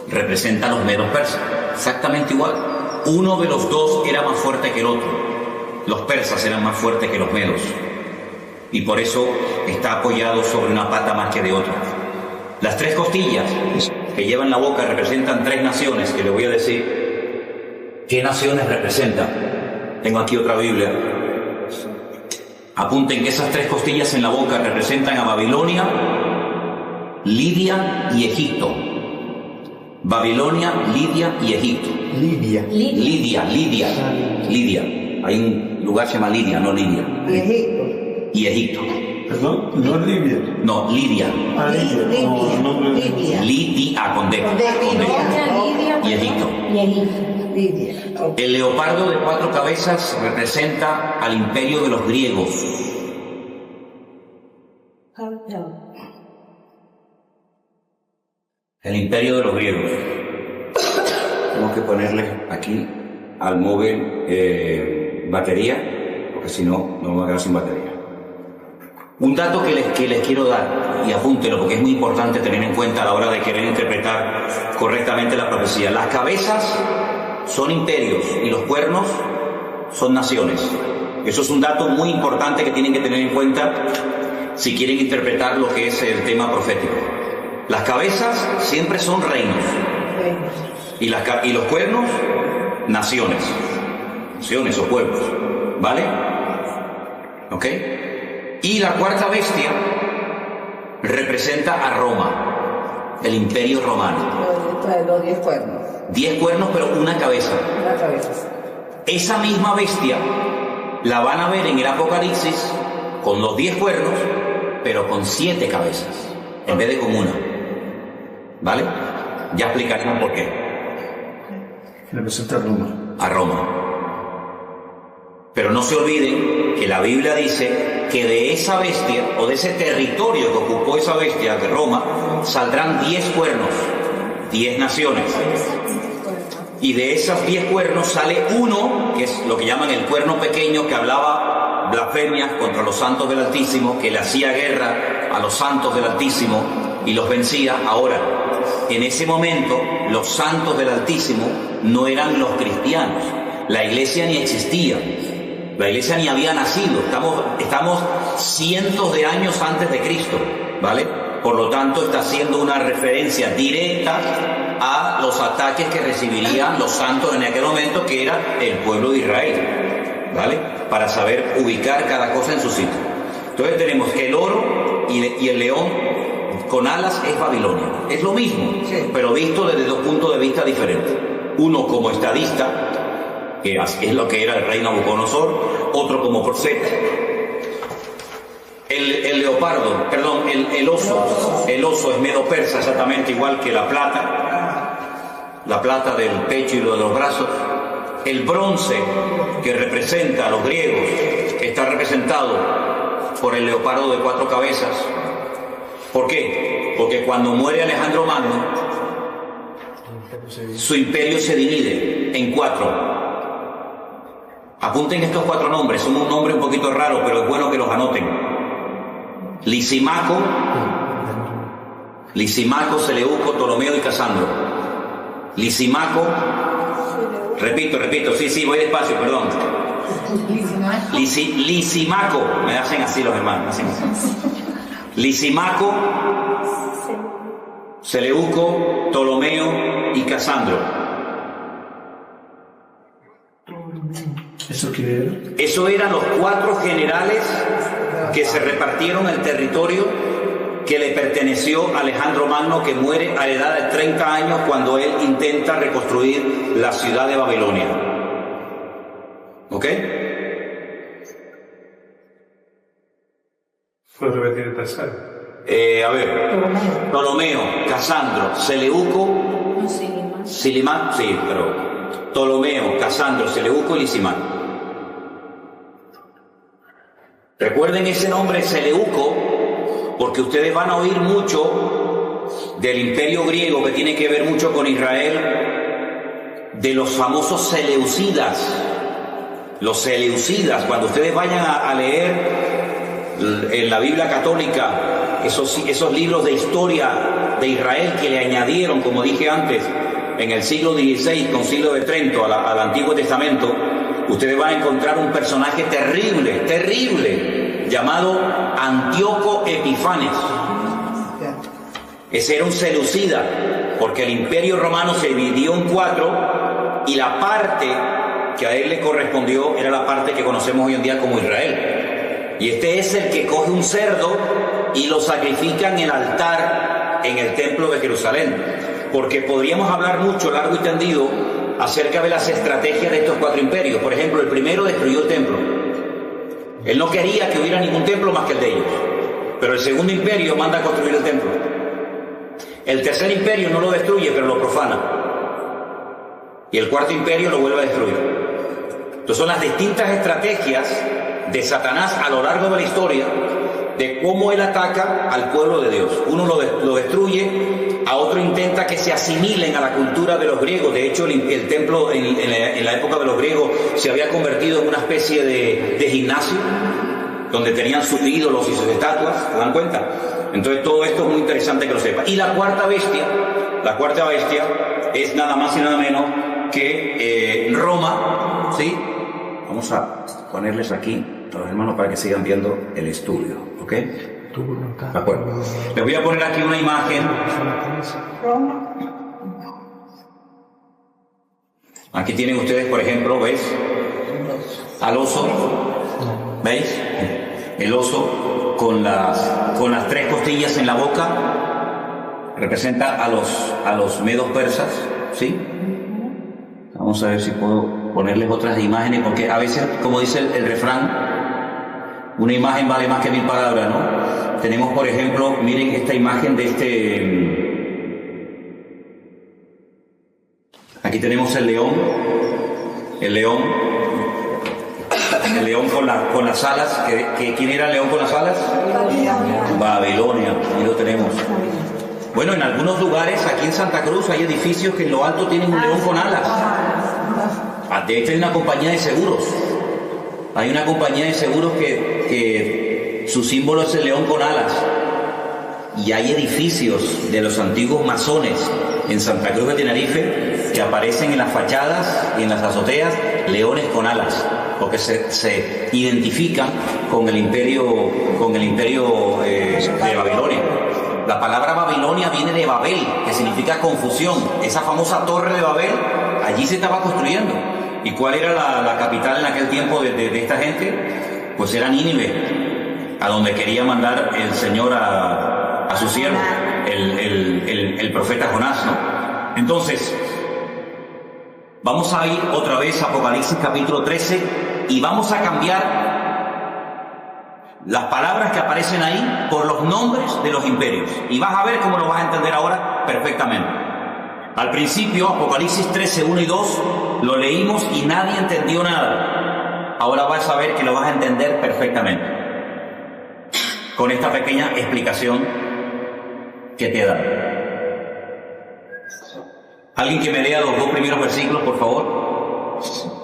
representa a los medos persas, exactamente igual. Uno de los dos era más fuerte que el otro. Los persas eran más fuertes que los medos, y por eso está apoyado sobre una pata más que de otra. Las 3 costillas que lleva en la boca representan 3 naciones, que le voy a decir qué naciones representan. Tengo aquí otra Biblia. Apunten que esas 3 costillas en la boca representan a Babilonia, Lidia y Egipto. Babilonia, Lidia y Egipto. Lidia. Hay un lugar que se llama Lidia, no Lidia. Y Egipto. ¿Perdón? ¿No es Libia? No, Lidia. Lidia, con D. Y Egipto. El leopardo de 4 cabezas representa al imperio de los griegos. El imperio de los griegos. Tengo que ponerle aquí al móvil batería, porque si no, no me voy a quedar sin batería. Un dato que les quiero dar, y apúntelo porque es muy importante tener en cuenta a la hora de querer interpretar correctamente la profecía. Las cabezas son imperios y los cuernos son naciones. Eso es un dato muy importante que tienen que tener en cuenta si quieren interpretar lo que es el tema profético. Las cabezas siempre son reinos y los cuernos naciones o pueblos, ¿vale? ¿Ok? Y la cuarta bestia representa a Roma, el imperio romano. Los 10 cuernos. 10 cuernos, pero una cabeza. Una cabeza. Esa misma bestia la van a ver en el Apocalipsis con los 10 cuernos, pero con 7 cabezas, en vez de con una. ¿Vale? Ya explicaremos por qué. Representa a Roma. A Roma. Pero no se olviden que la Biblia dice que de esa bestia, o de ese territorio que ocupó esa bestia de Roma, saldrán 10 cuernos, 10 naciones. Y de esos 10 cuernos sale uno, que es lo que llaman el cuerno pequeño, que hablaba blasfemias contra los santos del Altísimo, que le hacía guerra a los santos del Altísimo y los vencía. Ahora, en ese momento, los santos del Altísimo no eran los cristianos. La iglesia ni existía. La iglesia ni había nacido. Estamos cientos de años antes de Cristo, ¿vale? Por lo tanto, está haciendo una referencia directa a los ataques que recibirían los santos en aquel momento, que era el pueblo de Israel, ¿vale? Para saber ubicar cada cosa en su sitio. Entonces tenemos el oro y el león con alas es Babilonia. Es lo mismo, sí, pero visto desde dos puntos de vista diferentes. Uno como estadista, que es lo que era el rey Nabucodonosor, otro como profeta. El leopardo, perdón, el oso es medo-persa, exactamente igual que la plata del pecho y lo de los brazos. El bronce, que representa a los griegos, está representado por el leopardo de 4 cabezas. ¿Por qué? Porque cuando muere Alejandro Magno, su imperio se divide en 4. Apunten estos 4 nombres, son un nombre un poquito raro, pero es bueno que los anoten. Lisimaco, Seleuco, Ptolomeo y Casandro. Lisimaco, repito, sí, voy despacio, perdón. Lisimaco, me hacen así los hermanos. Lisimaco, Seleuco, Ptolomeo y Casandro. ¿Eso qué era? Eso eran los 4 generales que se repartieron el territorio que le perteneció a Alejandro Magno, que muere a la edad de 30 años cuando él intenta reconstruir la ciudad de Babilonia. ¿Ok? ¿Puedes repetir el tercero? A ver, Ptolomeo, Casandro, Seleuco, Silimac, sí, pero Ptolomeo, Casandro, Seleuco y Lisimac. Recuerden ese nombre Seleuco, porque ustedes van a oír mucho del imperio griego, que tiene que ver mucho con Israel, de los famosos seleucidas. Los seleucidas, cuando ustedes vayan a leer en la Biblia católica esos libros de historia de Israel que le añadieron, como dije antes, en el siglo XVI, Concilio de Trento, al Antiguo Testamento, ustedes van a encontrar un personaje terrible, llamado Antíoco Epifanes. Ese era un seleucida, porque el imperio romano se dividió en 4 y la parte que a él le correspondió era la parte que conocemos hoy en día como Israel. Y este es el que coge un cerdo y lo sacrifica en el altar en el templo de Jerusalén. Porque podríamos hablar mucho, largo y tendido, acerca de las estrategias de estos 4 imperios. Por ejemplo, el primero destruyó el templo. Él no quería que hubiera ningún templo más que el de ellos. Pero el segundo imperio manda a construir el templo. El tercer imperio no lo destruye, pero lo profana. Y el cuarto imperio lo vuelve a destruir. Entonces son las distintas estrategias de Satanás a lo largo de la historia de cómo él ataca al pueblo de Dios. Uno lo destruye, a otro intenta que se asimilen a la cultura de los griegos. De hecho, el templo en la época de los griegos se había convertido en una especie de gimnasio, donde tenían sus ídolos y sus estatuas, ¿se dan cuenta? Entonces todo esto es muy interesante que lo sepa. Y la cuarta bestia es nada más y nada menos que Roma, ¿sí? Vamos a ponerles aquí a los hermanos para que sigan viendo el estudio, ¿ok? De acuerdo. Les voy a poner aquí una imagen. Aquí tienen ustedes, por ejemplo, ¿ves? Al oso, ¿veis? El oso con las tres costillas en la boca representa a los medos persas, ¿sí? Vamos a ver si puedo ponerles otras imágenes, porque a veces, como dice el refrán, una imagen vale más que 1000 palabras, ¿no? Tenemos, por ejemplo, miren esta imagen de aquí tenemos el león con las alas. ¿Quién era el león con las alas? Babilonia, ahí lo tenemos. Bueno, en algunos lugares, aquí en Santa Cruz, hay edificios que en lo alto tienen un león con alas. De hecho, hay una compañía de seguros. Hay una compañía de seguros que su símbolo es el león con alas. Y hay edificios de los antiguos masones en Santa Cruz de Tenerife que aparecen en las fachadas y en las azoteas leones con alas, porque se identifican con el imperio de Babilonia. La palabra Babilonia viene de Babel, que significa confusión. Esa famosa torre de Babel, allí se estaba construyendo. ¿Y cuál era la capital en aquel tiempo de esta gente? Pues era Nínive, a donde quería mandar el Señor a su siervo, el profeta Jonás, ¿no? Entonces, vamos a ir otra vez a Apocalipsis capítulo 13 y vamos a cambiar las palabras que aparecen ahí por los nombres de los imperios. Y vas a ver cómo lo vas a entender ahora perfectamente. Al principio, Apocalipsis 13, 1 y 2, lo leímos y nadie entendió nada. Ahora vas a ver que lo vas a entender perfectamente con esta pequeña explicación que te da. ¿Alguien que me lea los 2 primeros versículos, por favor?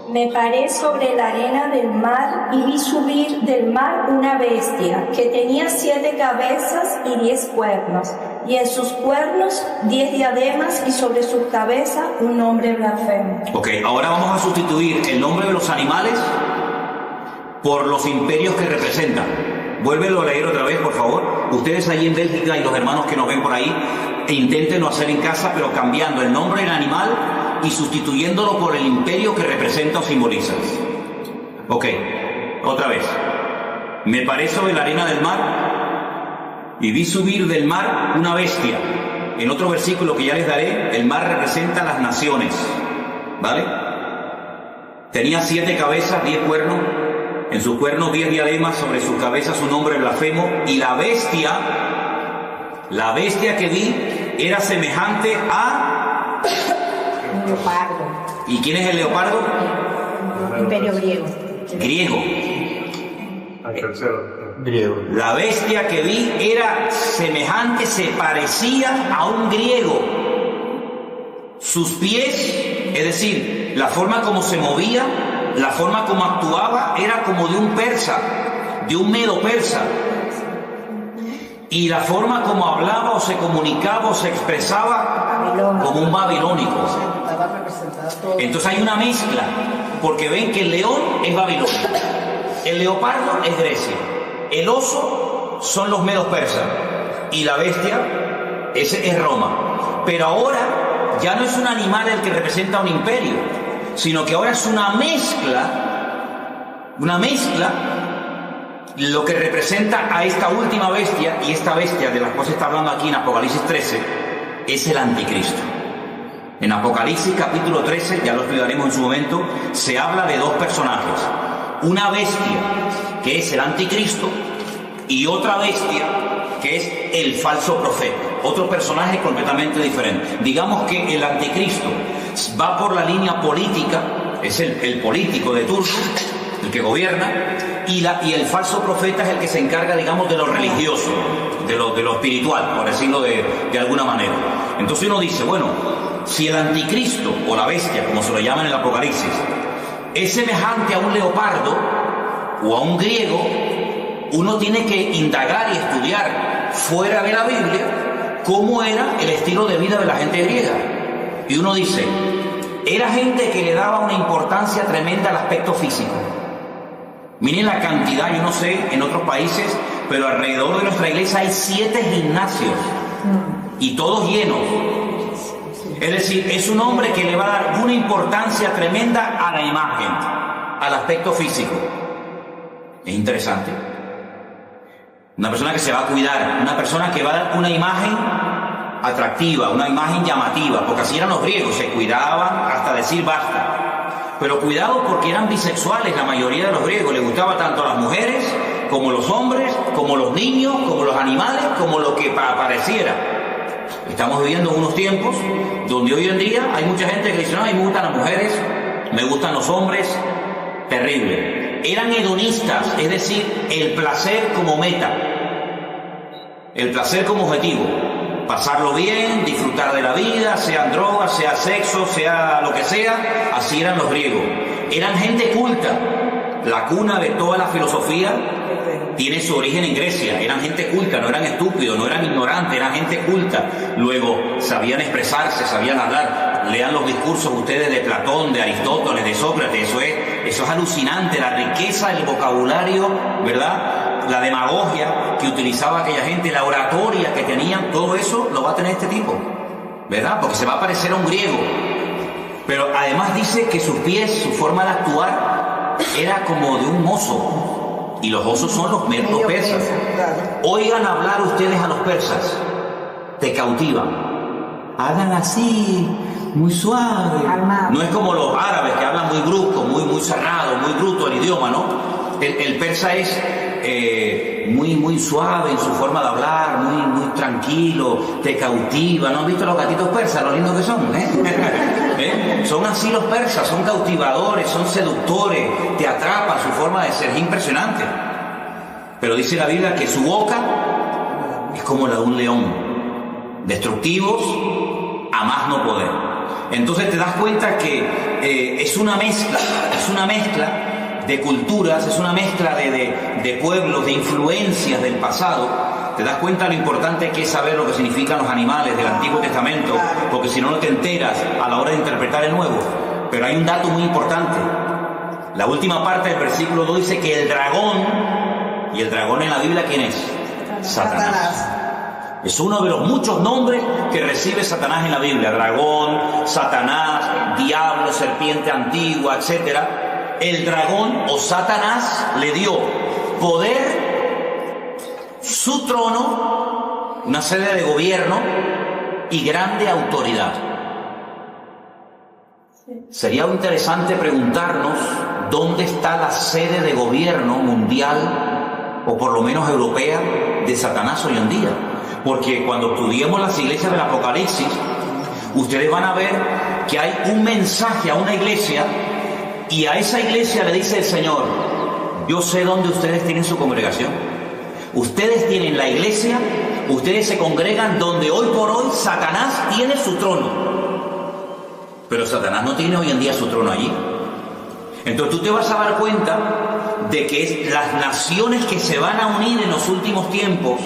Me paré sobre la arena del mar y vi subir del mar una bestia que tenía 7 cabezas y 10 cuernos, y en sus cuernos 10 diademas y sobre sus cabezas un nombre blasfemo. Ok, ahora vamos a sustituir el nombre de los animales por los imperios que representan. Vuélvelo a leer otra vez, por favor. Ustedes allí en Bélgica y los hermanos que nos ven por ahí, inténtenlo hacer en casa, pero cambiando el nombre del animal y sustituyéndolo por el imperio que representa o simboliza. Ok, otra vez. Me paré sobre la arena del mar y vi subir del mar una bestia. En otro versículo que ya les daré, el mar representa las naciones, ¿vale? Tenía 7 cabezas, 10 cuernos. En sus cuernos 10 diademas, sobre sus cabezas un nombre blasfemo. Y la bestia que vi era semejante a... Un leopardo. ¿Y quién es el leopardo? Imperio griego. Griego. Griego. La bestia que vi era semejante, se parecía a un griego. Sus pies, es decir, la forma como se movía, la forma como actuaba, era como de un persa, de un medo persa. Y la forma como hablaba o se comunicaba o se expresaba como un babilónico. Entonces hay una mezcla, porque ven que el león es Babilonia, el leopardo es Grecia, el oso son los medos persas y la bestia ese es Roma. Pero ahora ya no es un animal el que representa un imperio, sino que ahora es una mezcla, lo que representa a esta última bestia, y esta bestia de la cual se está hablando aquí en Apocalipsis 13 es el anticristo. En Apocalipsis capítulo 13, ya lo estudiaremos en su momento, se habla de 2 personajes, una bestia que es el anticristo y otra bestia que es el falso profeta, otro personaje completamente diferente. Digamos que el anticristo va por la línea política, es el político de turno, el que gobierna, y el falso profeta es el que se encarga, digamos, de lo religioso, de lo espiritual, por decirlo de alguna manera. Entonces uno dice, bueno, si el anticristo o la bestia, como se lo llama en el Apocalipsis, es semejante a un leopardo o a un griego, uno tiene que indagar y estudiar fuera de la Biblia cómo era el estilo de vida de la gente griega. Y uno dice, era gente que le daba una importancia tremenda al aspecto físico. Miren la cantidad, yo no sé en otros países, pero alrededor de nuestra iglesia hay 7 gimnasios y todos llenos. Es decir, es un hombre que le va a dar una importancia tremenda a la imagen, al aspecto físico. Es interesante. Una persona que se va a cuidar, una persona que va a dar una imagen atractiva, una imagen llamativa, porque así eran los griegos, se cuidaban hasta decir basta. Pero cuidado porque eran bisexuales, la mayoría de los griegos, les gustaba tanto a las mujeres, como los hombres, como los niños, como los animales, como lo que apareciera. Estamos viviendo unos tiempos donde hoy en día hay mucha gente que dice, no, a mí me gustan las mujeres, me gustan los hombres, terrible. Eran hedonistas, es decir, el placer como meta, el placer como objetivo, pasarlo bien, disfrutar de la vida, sean drogas, sea sexo, sea lo que sea, así eran los griegos. Eran gente culta, la cuna de toda la filosofía tiene su origen en Grecia, eran gente culta, no eran estúpidos, no eran ignorantes, eran gente culta. Luego sabían expresarse, sabían hablar. Lean los discursos ustedes de Platón, de Aristóteles, de Sócrates, eso es alucinante, la riqueza del vocabulario, ¿verdad? La demagogia que utilizaba aquella gente, la oratoria que tenían, todo eso lo va a tener este tipo, ¿verdad? Porque se va a parecer a un griego. Pero además dice que sus pies, su forma de actuar era como de un oso. Y los osos son los persas. Oigan hablar ustedes a los persas, te cautivan. Hablan así, muy suave. No es como los árabes que hablan muy brusco, muy cerrado, muy bruto el idioma, ¿no? El persa es muy suave en su forma de hablar, muy tranquilo, te cautiva. ¿No han visto los gatitos persas, lo lindos que son? Son así los persas, son cautivadores, son seductores, te atrapan, su forma de ser es impresionante. Pero dice la Biblia que su boca es como la de un león, destructivos a más no poder. Entonces te das cuenta que es una mezcla de culturas, es una mezcla de pueblos, de influencias del pasado. Te das cuenta lo importante que es saber lo que significan los animales del Antiguo Testamento, porque si no te enteras a la hora de interpretar el Nuevo. Pero hay un dato muy importante. La última parte del versículo 2 dice que el dragón, y el dragón en la Biblia, ¿quién es? Satanás. Es uno de los muchos nombres que recibe Satanás en la Biblia. Dragón, Satanás, diablo, serpiente antigua, etc. El dragón o Satanás le dio poder, su trono, una sede de gobierno y grande autoridad. Sería interesante preguntarnos dónde está la sede de gobierno mundial, o por lo menos europea, de Satanás hoy en día. Porque cuando estudiemos las iglesias del Apocalipsis, ustedes van a ver que hay un mensaje a una iglesia, y a esa iglesia le dice el Señor: yo sé dónde ustedes tienen su congregación. Ustedes tienen la iglesia, ustedes se congregan donde hoy por hoy Satanás tiene su trono. Pero Satanás no tiene hoy en día su trono allí. Entonces tú te vas a dar cuenta de que las naciones que se van a unir en los últimos tiempos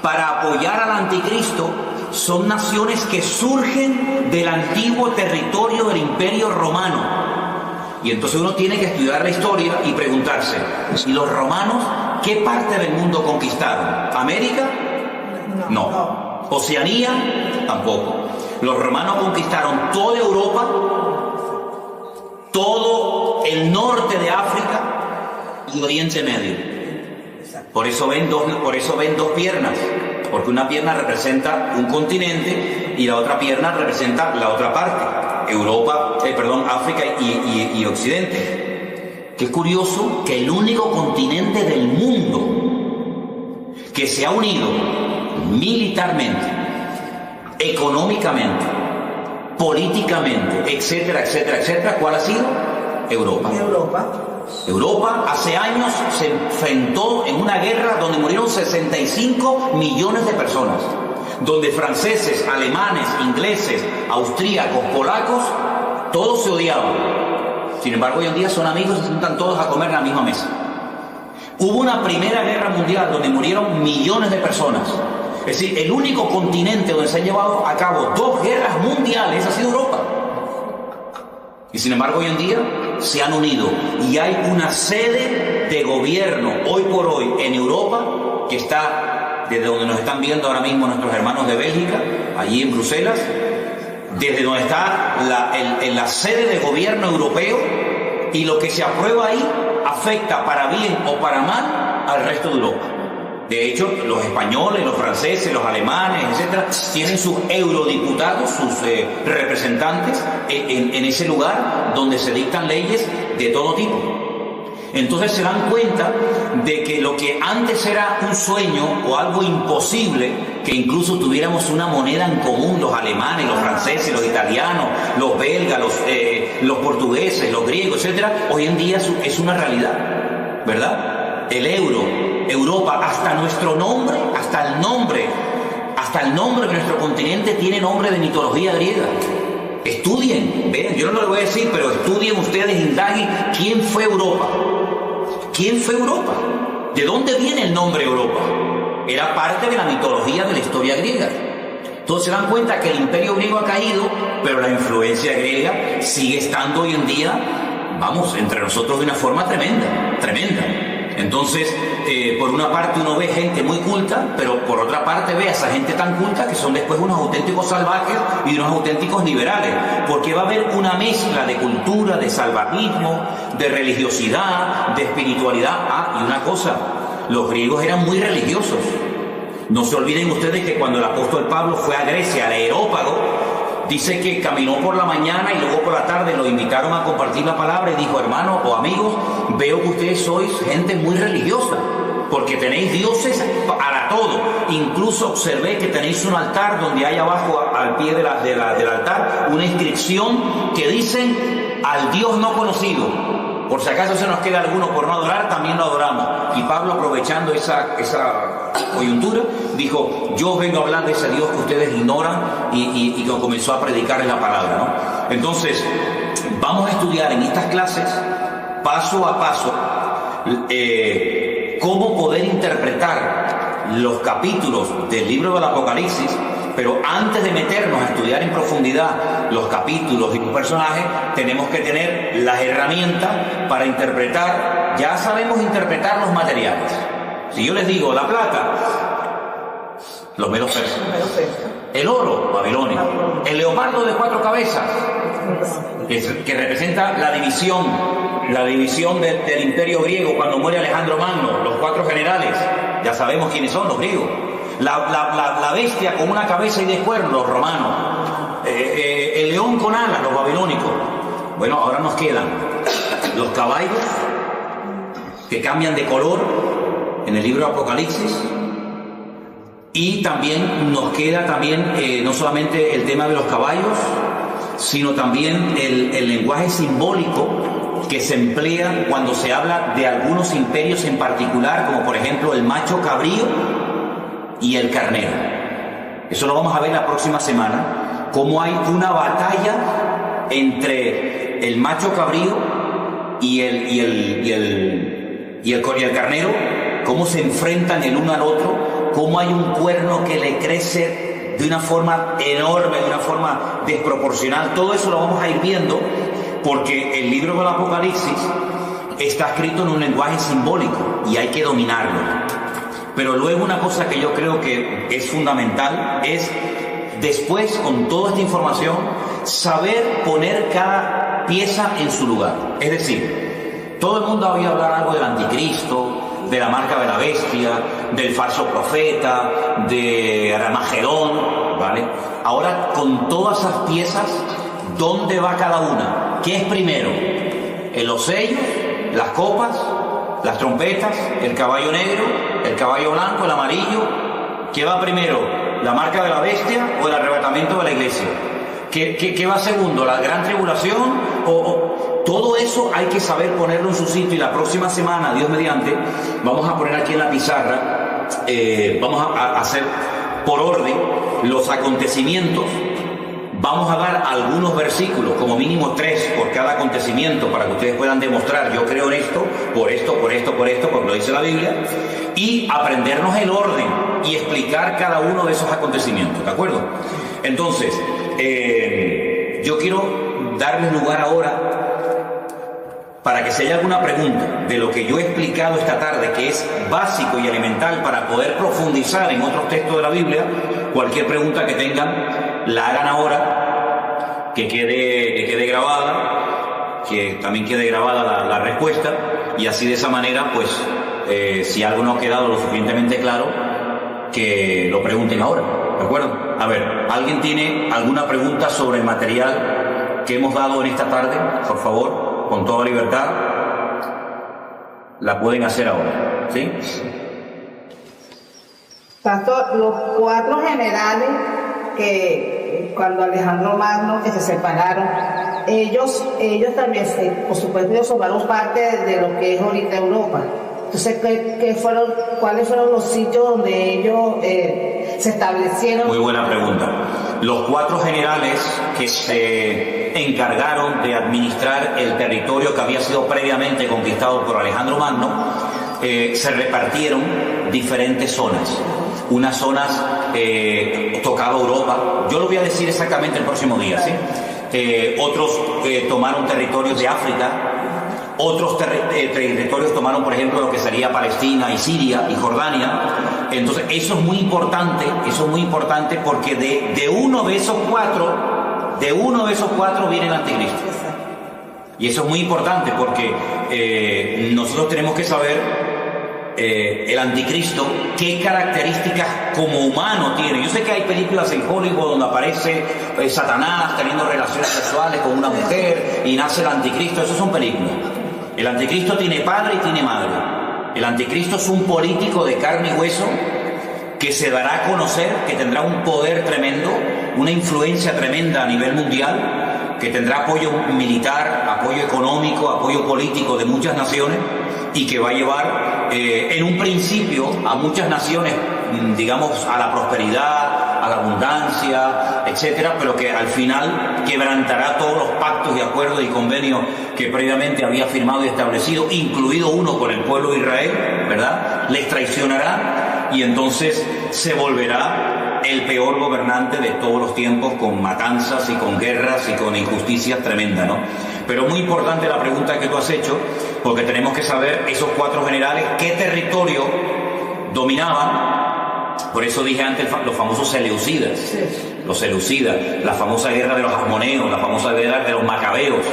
para apoyar al anticristo son naciones que surgen del antiguo territorio del Imperio Romano. Y entonces uno tiene que estudiar la historia y preguntarse, ¿y los romanos qué parte del mundo conquistaron? ¿América? No. ¿Oceanía? Tampoco. Los romanos conquistaron toda Europa, todo el norte de África y Oriente Medio. Por eso ven dos piernas, porque una pierna representa un continente y la otra pierna representa la otra parte. África y Occidente. Qué curioso que el único continente del mundo que se ha unido militarmente, económicamente, políticamente, etcétera, ¿cuál ha sido? Europa. Europa hace años se enfrentó en una guerra donde murieron 65 millones de personas, donde franceses, alemanes, ingleses, austríacos, polacos, todos se odiaban. Sin embargo, hoy en día son amigos y se juntan todos a comer en la misma mesa. Hubo una primera guerra mundial donde murieron millones de personas. Es decir, el único continente donde se han llevado a cabo 2 guerras mundiales ha sido Europa. Y sin embargo, hoy en día se han unido y hay una sede de gobierno hoy por hoy en Europa que está desde donde nos están viendo ahora mismo nuestros hermanos de Bélgica, allí en Bruselas, desde donde está la sede de gobierno europeo, y lo que se aprueba ahí afecta para bien o para mal al resto de Europa. De hecho, los españoles, los franceses, los alemanes, etcétera, tienen sus eurodiputados, sus representantes en ese lugar donde se dictan leyes de todo tipo. Entonces se dan cuenta de que lo que antes era un sueño o algo imposible, que incluso tuviéramos una moneda en común, los alemanes, los franceses, los italianos, los belgas, los portugueses, los griegos, etcétera, hoy en día es una realidad, ¿verdad? El euro, Europa, hasta nuestro nombre, hasta el nombre de nuestro continente tiene nombre de mitología griega. Estudien, vean, yo no lo voy a decir, pero estudien ustedes, indaguen quién fue Europa. ¿Quién fue Europa? ¿De dónde viene el nombre Europa? Era parte de la mitología de la historia griega. Entonces se dan cuenta que el imperio griego ha caído, pero la influencia griega sigue estando hoy en día, vamos, entre nosotros de una forma tremenda, tremenda. Entonces, por una parte uno ve gente muy culta, pero por otra parte ve a esa gente tan culta que son después unos auténticos salvajes y unos auténticos liberales, porque va a haber una mezcla de cultura, de salvajismo, de religiosidad, de espiritualidad. Y una cosa, los griegos eran muy religiosos. No se olviden ustedes que cuando el apóstol Pablo fue a Grecia, al Areópago, dice que caminó por la mañana y luego por la tarde lo invitaron a compartir la palabra y dijo: hermanos o amigos, veo que ustedes sois gente muy religiosa, porque tenéis dioses para todo. Incluso observé que tenéis un altar donde hay abajo, al pie del altar, una inscripción que dice: al Dios no conocido. Por si acaso se nos queda alguno por no adorar, también lo adoramos. Y Pablo, aprovechando esa coyuntura, dijo: yo vengo a hablar de ese Dios que ustedes ignoran, y que comenzó a predicarles la palabra, ¿no? Entonces, vamos a estudiar en estas clases, paso a paso, cómo poder interpretar los capítulos del libro del Apocalipsis. Pero antes de meternos a estudiar en profundidad los capítulos y los personajes, tenemos que tener las herramientas para interpretar. Ya sabemos interpretar los materiales. Si yo les digo la plata, los medos persas. El oro, babilónico. El leopardo de 4 cabezas, que representa la división del imperio griego cuando muere Alejandro Magno, los 4 generales. Ya sabemos quiénes son los griegos. La bestia con una cabeza y 10 cuernos, los romanos. El león con alas, los babilónicos. Bueno, ahora nos quedan los caballos que cambian de color en el libro de Apocalipsis, y también nos queda no solamente el tema de los caballos, sino también el lenguaje simbólico que se emplea cuando se habla de algunos imperios en particular, como por ejemplo el macho cabrío y el carnero. Eso lo vamos a ver la próxima semana, cómo hay una batalla entre el macho cabrío y el carnero, cómo se enfrentan el uno al otro, cómo hay un cuerno que le crece de una forma enorme, de una forma desproporcional. Todo eso lo vamos a ir viendo, porque el libro del Apocalipsis está escrito en un lenguaje simbólico y hay que dominarlo. Pero luego una cosa que yo creo que es fundamental es, después, con toda esta información, saber poner cada pieza en su lugar. Es decir, todo el mundo ha oído hablar algo del anticristo, de la marca de la bestia, del falso profeta, de Armagedón, ¿vale? Ahora, con todas esas piezas, ¿dónde va cada una? ¿Qué es primero? ¿Los sellos? ¿Las copas? ¿Las trompetas? ¿El caballo negro? ¿El caballo blanco? ¿El amarillo? ¿Qué va primero? ¿La marca de la bestia o el arrebatamiento de la iglesia? ¿Qué va segundo? ¿La gran tribulación? todo eso hay que saber ponerlo en su sitio, y la próxima semana, Dios mediante, vamos a poner aquí en la pizarra, vamos a hacer por orden los acontecimientos. Vamos a dar algunos versículos, como mínimo 3 por cada acontecimiento, para que ustedes puedan demostrar, yo creo en esto, por esto, porque lo dice la Biblia, y aprendernos el orden y explicar cada uno de esos acontecimientos, ¿de acuerdo? Entonces, yo quiero darles lugar ahora para que si hay alguna pregunta de lo que yo he explicado esta tarde, que es básico y elemental para poder profundizar en otros textos de la Biblia, cualquier pregunta que tengan, la hagan ahora, que quede grabada, que también quede grabada la respuesta, y así de esa manera, pues, si algo no ha quedado lo suficientemente claro, que lo pregunten ahora, ¿de acuerdo? A ver, ¿alguien tiene alguna pregunta sobre el material que hemos dado en esta tarde? Por favor, con toda libertad, la pueden hacer ahora, ¿sí? Pastor, los 4 generales que cuando Alejandro Magno, que se separaron, ellos también, por supuesto, ellos formaron parte de lo que es ahorita Europa. Entonces, ¿cuáles fueron los sitios donde ellos se establecieron? Muy buena pregunta. Los 4 generales que se encargaron de administrar el territorio que había sido previamente conquistado por Alejandro Magno, se repartieron diferentes zonas. Unas zonas tocaba Europa, yo lo voy a decir exactamente el próximo día, ¿sí? Otros tomaron territorios de África, otros territorios tomaron, por ejemplo, lo que sería Palestina y Siria y Jordania. Entonces eso es muy importante porque de uno de esos cuatro viene el anticristo. Y eso es muy importante porque nosotros tenemos que saber el anticristo qué características como humano tiene. Yo sé que hay películas en Hollywood donde aparece Satanás teniendo relaciones sexuales con una mujer y nace el anticristo. Eso son películas. El anticristo tiene padre y tiene madre. El anticristo es un político de carne y hueso que se dará a conocer, que tendrá un poder tremendo, una influencia tremenda a nivel mundial, que tendrá apoyo militar, apoyo económico, apoyo político de muchas naciones, y que va a llevar en un principio a muchas naciones, digamos, a la prosperidad, a la abundancia, etcétera, pero que al final quebrantará todos los pactos y acuerdos y convenios que previamente había firmado y establecido, incluido uno con el pueblo de Israel, ¿verdad? Les traicionará y entonces se volverá el peor gobernante de todos los tiempos, con matanzas y con guerras y con injusticias tremendas, ¿no? Pero muy importante la pregunta que tú has hecho, porque tenemos que saber esos 4 generales qué territorio dominaban. Por eso dije antes los famosos seleucidas, los seleucidas, la famosa guerra de los asmoneos, la famosa guerra de los macabeos.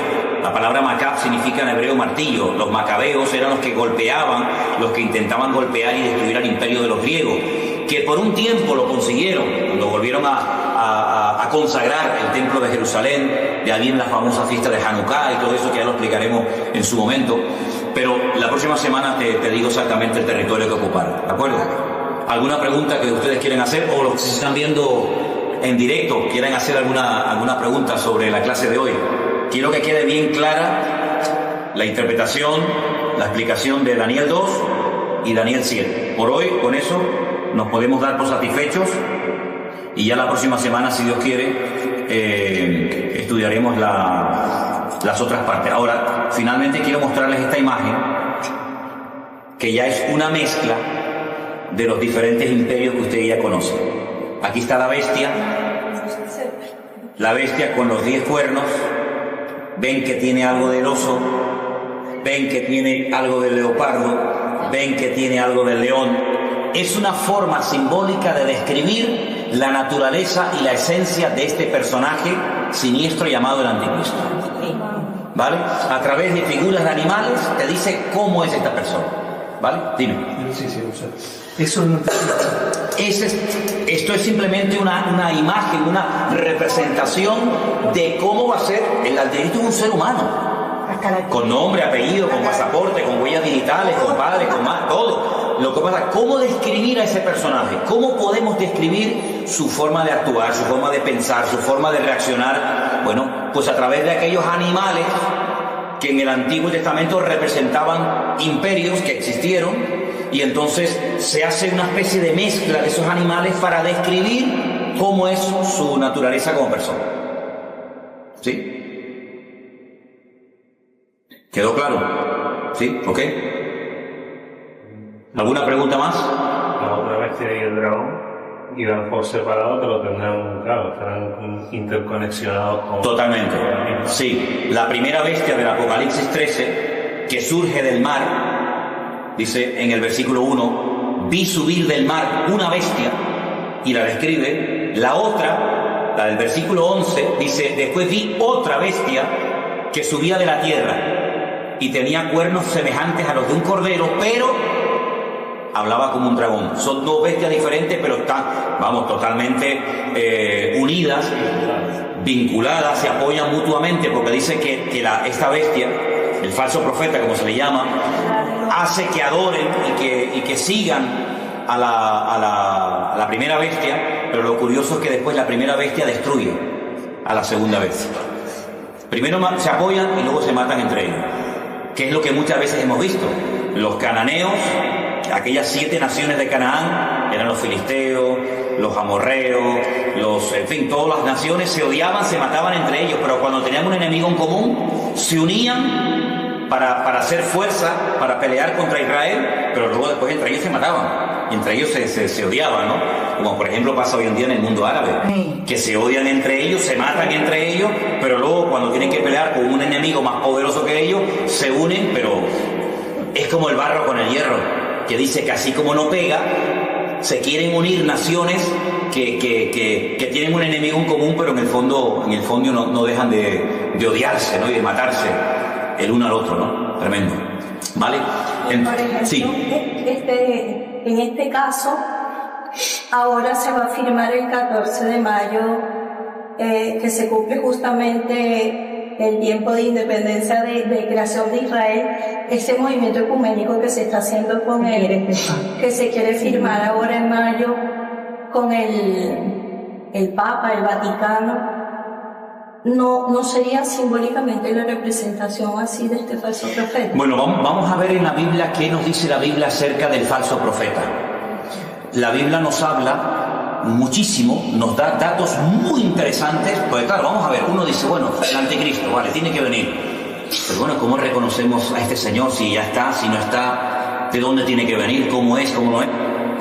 La palabra macab significa en hebreo martillo. Los macabeos eran los que golpeaban, los que intentaban golpear y destruir al imperio de los griegos, que por un tiempo lo consiguieron, cuando volvieron a consagrar el templo de Jerusalén. De ahí viene la famosa fiesta de Hanukkah y todo eso, que ya lo explicaremos en su momento. Pero la próxima semana te digo exactamente el territorio que ocuparon, ¿de acuerdo? ¿Alguna pregunta que ustedes quieren hacer, o los que se están viendo en directo quieren hacer alguna pregunta sobre la clase de hoy? Quiero que quede bien clara la interpretación, la explicación de Daniel 2 y Daniel 7. Por hoy, con eso, nos podemos dar por satisfechos, y ya la próxima semana, si Dios quiere, estudiaremos las otras partes. Ahora, finalmente quiero mostrarles esta imagen, que ya es una mezcla de los diferentes imperios que ustedes ya conocen. Aquí está la bestia con los 10 cuernos. Ven que tiene algo del oso, ven que tiene algo del leopardo, ven que tiene algo del león. Es una forma simbólica de describir la naturaleza y la esencia de este personaje siniestro llamado el anticristo. ¿Vale? A través de figuras de animales te dice cómo es esta persona. ¿Vale? Dime. Eso no te... Esto es simplemente una imagen, una representación de cómo va a ser el anticristo, un ser humano, con nombre, apellido, con pasaporte, con huellas digitales, con padre, con madre, todo. Lo que pasa, ¿cómo describir a ese personaje? ¿Cómo podemos describir su forma de actuar, su forma de pensar, su forma de reaccionar? Bueno, pues a través de aquellos animales que en el Antiguo Testamento representaban imperios que existieron, y entonces se hace una especie de mezcla de esos animales para describir cómo es su naturaleza como persona. ¿Sí? ¿Quedó claro? ¿Sí? ¿Ok? ¿Alguna pregunta más? La otra bestia y el dragón iban por separado, pero tendrán, claro, estarán interconexionados con... Totalmente. Sí. La primera bestia del Apocalipsis 13, que surge del mar, dice en el versículo 1, vi subir del mar una bestia, y la describe. La otra, la del versículo 11, dice, después vi otra bestia que subía de la tierra, y tenía cuernos semejantes a los de un cordero, pero hablaba como un dragón. Son dos bestias diferentes, pero están, vamos, totalmente unidas, vinculadas, se apoyan mutuamente, porque dice que esta bestia, el falso profeta, como se le llama, hace que adoren y que sigan a la primera bestia, pero lo curioso es que después la primera bestia destruye a la segunda bestia. Primero se apoyan y luego se matan entre ellos, que es lo que muchas veces hemos visto. Los cananeos, aquellas 7 naciones de Canaán, eran los filisteos, los amorreos, en fin, todas las naciones se odiaban, se mataban entre ellos, pero cuando tenían un enemigo en común, se unían para hacer fuerza, para pelear contra Israel, pero luego después entre ellos se mataban, y entre ellos se odiaban, ¿no? Como por ejemplo pasa hoy en día en el mundo árabe, que se odian entre ellos, se matan entre ellos, pero luego cuando tienen que pelear con un enemigo más poderoso que ellos, se unen, pero es como el barro con el hierro, que dice que así como no pega, se quieren unir naciones que tienen un enemigo en común, pero en el fondo no dejan de odiarse, ¿no? Y de matarse el uno al otro, ¿no? Tremendo. ¿Vale? Por ejemplo, sí. En este caso, ahora se va a firmar el 14 de mayo, que se cumple justamente el tiempo de independencia de creación de Israel, ese movimiento ecuménico que se está haciendo con que se quiere firmar ahora en mayo con el Papa, el Vaticano. ¿No sería simbólicamente la representación así de este falso profeta? Bueno, vamos a ver en la Biblia qué nos dice la Biblia acerca del falso profeta. La Biblia nos habla muchísimo, nos da datos muy interesantes, porque claro, vamos a ver, uno dice, bueno, el anticristo, vale, tiene que venir. Pero bueno, ¿cómo reconocemos a este señor si ya está, si no está? ¿De dónde tiene que venir? ¿Cómo es? ¿Cómo no es?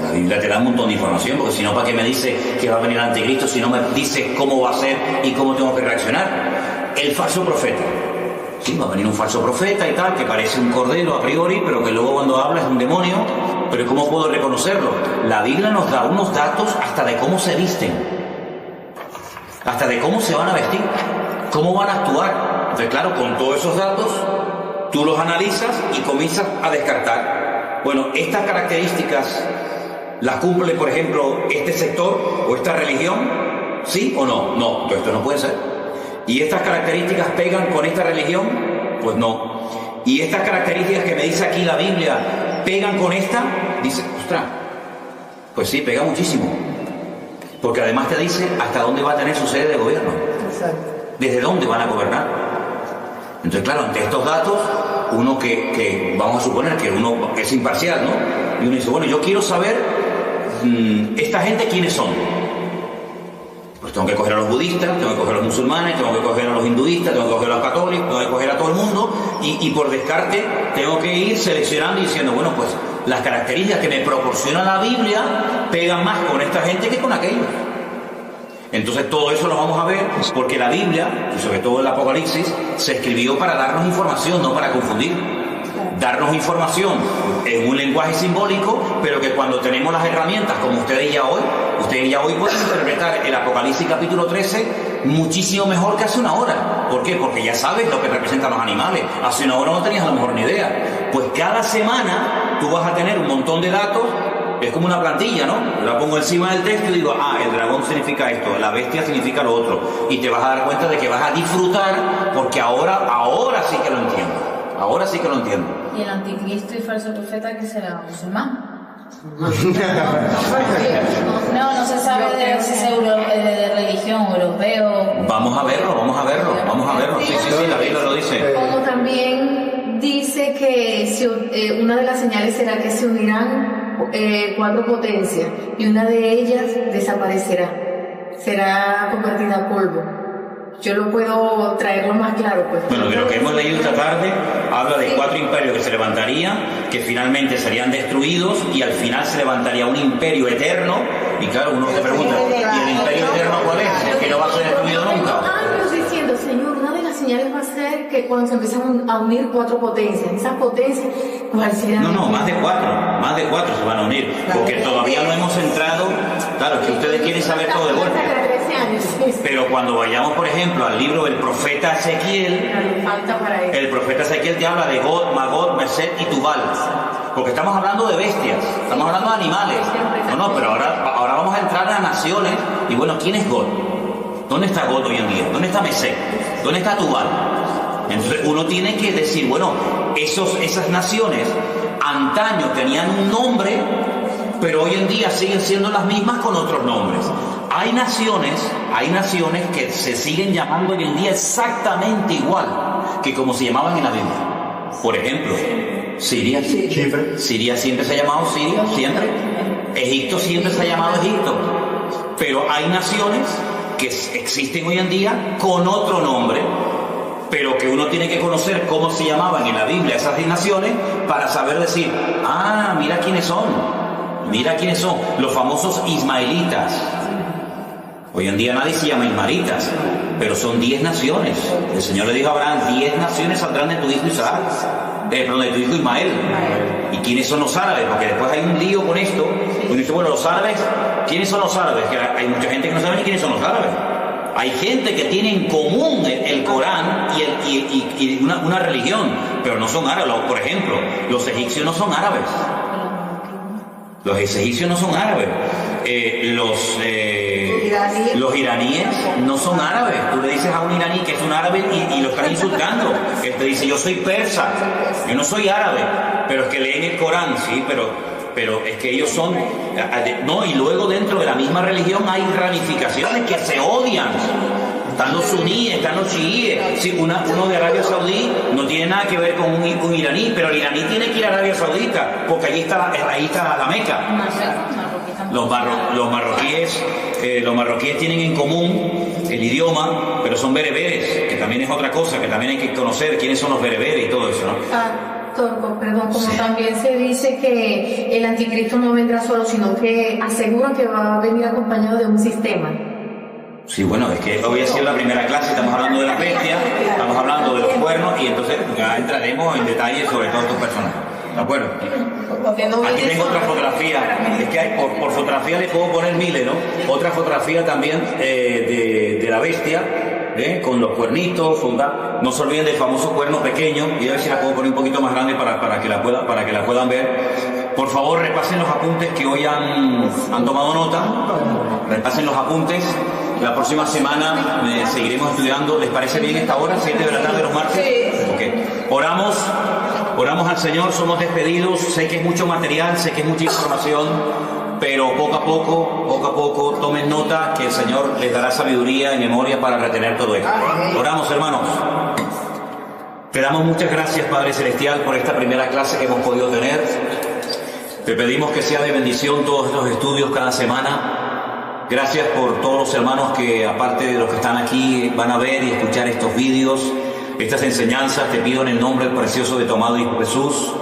La Biblia te da un montón de información, porque si no, ¿para qué me dice que va a venir el anticristo si no me dice cómo va a ser y cómo tengo que reaccionar? El falso profeta. Sí, va a venir un falso profeta y tal, que parece un cordero a priori, pero que luego cuando habla es un demonio. Pero ¿cómo puedo reconocerlo? La Biblia nos da unos datos hasta de cómo se visten, hasta de cómo se van a vestir, cómo van a actuar. Entonces, claro, con todos esos datos, tú los analizas y comienzas a descartar. Bueno, estas características las cumple, por ejemplo, este sector o esta religión, ¿sí o no? No, esto no puede ser. ¿Y estas características pegan con esta religión? Pues no. ¿Y estas características que me dice aquí la Biblia pegan con esta? Dice, ostras, pues sí, pega muchísimo. Porque además te dice hasta dónde va a tener su sede de gobierno. Exacto. Desde dónde van a gobernar. Entonces, claro, ante estos datos, uno que vamos a suponer que uno es imparcial, ¿no? Y uno dice, bueno, yo quiero saber esta gente quiénes son. Pues tengo que coger a los budistas, tengo que coger a los musulmanes, tengo que coger a los hinduistas, tengo que coger a los católicos, tengo que coger a todo el mundo y por descarte tengo que ir seleccionando y diciendo, bueno, pues las características que me proporciona la Biblia pegan más con esta gente que con aquellos. Entonces todo eso lo vamos a ver porque la Biblia, y sobre todo el Apocalipsis, se escribió para darnos información, no para confundir. Darnos información en un lenguaje simbólico, pero que cuando tenemos las herramientas, como ustedes ya hoy pueden interpretar el Apocalipsis capítulo 13 muchísimo mejor que hace una hora. ¿Por qué? Porque ya sabes lo que representan los animales. Hace una hora no tenías a lo mejor ni idea. Pues cada semana tú vas a tener un montón de datos. Es como una plantilla, ¿no? Yo la pongo encima del texto y digo, el dragón significa esto, la bestia significa lo otro. Y te vas a dar cuenta de que vas a disfrutar porque ahora sí que lo entiendo. Ahora sí que lo entiendo. ¿Y el anticristo y falso profeta qué será? ¿Musulmán? No se sabe de religión revelación o los veo. Vamos a verlo. Sí, la Biblia lo dice. Como también dice que una de las señales será que se unirán 4 potencias y una de ellas desaparecerá, será convertida a polvo. Yo lo puedo traerlo más claro, pues. Bueno, de lo que hemos leído esta tarde, habla de 4 imperios que se levantarían, que finalmente serían destruidos y al final se levantaría un imperio eterno. Y claro, uno se pregunta, ¿y el imperio eterno cuál es? ¿El que no va a ser destruido nunca? Años diciendo, Señor, una de las señales va a ser que cuando se empiezan a unir 4 potencias, esas potencias, ¿cuál será? No, más de 4 se van a unir, porque todavía no hemos entrado. Claro, que ustedes quieren saber todo de golpe. Pero cuando vayamos, por ejemplo, al libro del profeta Ezequiel, el profeta Ezequiel te habla de God, Magog, Mesed y Tubal. Porque estamos hablando de bestias, estamos hablando de animales. No, pero ahora vamos a entrar a naciones. Y bueno, ¿quién es God? ¿Dónde está God hoy en día? ¿Dónde está Mesed? ¿Dónde está Tubal? Entonces uno tiene que decir, bueno, esas naciones antaño tenían un nombre, pero hoy en día siguen siendo las mismas con otros nombres. Hay naciones que se siguen llamando hoy en día exactamente igual que como se llamaban en la Biblia. Por ejemplo, Siria. Siria siempre se ha llamado Siria, siempre. Egipto siempre se ha llamado Egipto. Pero hay naciones que existen hoy en día con otro nombre, pero que uno tiene que conocer cómo se llamaban en la Biblia esas naciones para saber decir, mira quiénes son, los famosos ismaelitas. Hoy en día nadie se llama ismaelitas, pero son 10 naciones. El Señor le dijo a Abraham, 10 naciones saldrán de tu hijo Isaac, de tu hijo Ismael. ¿Y quiénes son los árabes? Porque después hay un lío con esto. Uno dice, bueno, los árabes, ¿quiénes son los árabes? Que hay mucha gente que no sabe ni quiénes son los árabes. Hay gente que tiene en común el Corán y una religión, pero no son árabes. Por ejemplo, los egipcios no son árabes. Los egipcios no son árabes. Los iraníes no son árabes. Tú le dices a un iraní que es un árabe y lo están insultando. Él te dice, yo soy persa, yo no soy árabe. Pero es que leen el Corán, sí, pero es que ellos son... No, y luego dentro de la misma religión hay ramificaciones que se odian. Están los suníes, están los chiíes. Sí, uno de Arabia Saudí no tiene nada que ver con un iraní, pero el iraní tiene que ir a Arabia Saudita, porque ahí está la Meca. Los marroquíes tienen en común el idioma, pero son bereberes, que también es otra cosa, que también hay que conocer quiénes son los bereberes y todo eso, ¿no? Perdón, como también se dice que el anticristo no vendrá solo, sino que asegura que va a venir acompañado de un sistema. Sí, bueno, es que hoy ha sido la primera clase, estamos hablando de las bestias, estamos hablando de los cuernos y entonces ya entraremos en detalle sobre todos estos personajes. ¿De acuerdo? Aquí tengo otra fotografía, es que hay, por fotografía le puedo poner miles, ¿no? Otra fotografía también de la bestia, con los cuernitos, no se olviden del famoso cuerno pequeño, y a ver si la puedo poner un poquito más grande para que la puedan ver. Por favor, repasen los apuntes que hoy han tomado nota, repasen los apuntes. La próxima semana seguiremos estudiando. ¿Les parece bien esta hora? 7 de la tarde los martes. Sí. Okay. Oramos al Señor, somos despedidos. Sé que es mucho material, sé que es mucha información, pero poco a poco tomen nota que el Señor les dará sabiduría y memoria para retener todo esto. Oramos, hermanos. Te damos muchas gracias, Padre Celestial, por esta primera clase que hemos podido tener. Te pedimos que sea de bendición todos estos estudios cada semana. Gracias por todos los hermanos que, aparte de los que están aquí, van a ver y escuchar estos vídeos, estas enseñanzas. Te pido en el nombre precioso de tu amado Hijo Jesús,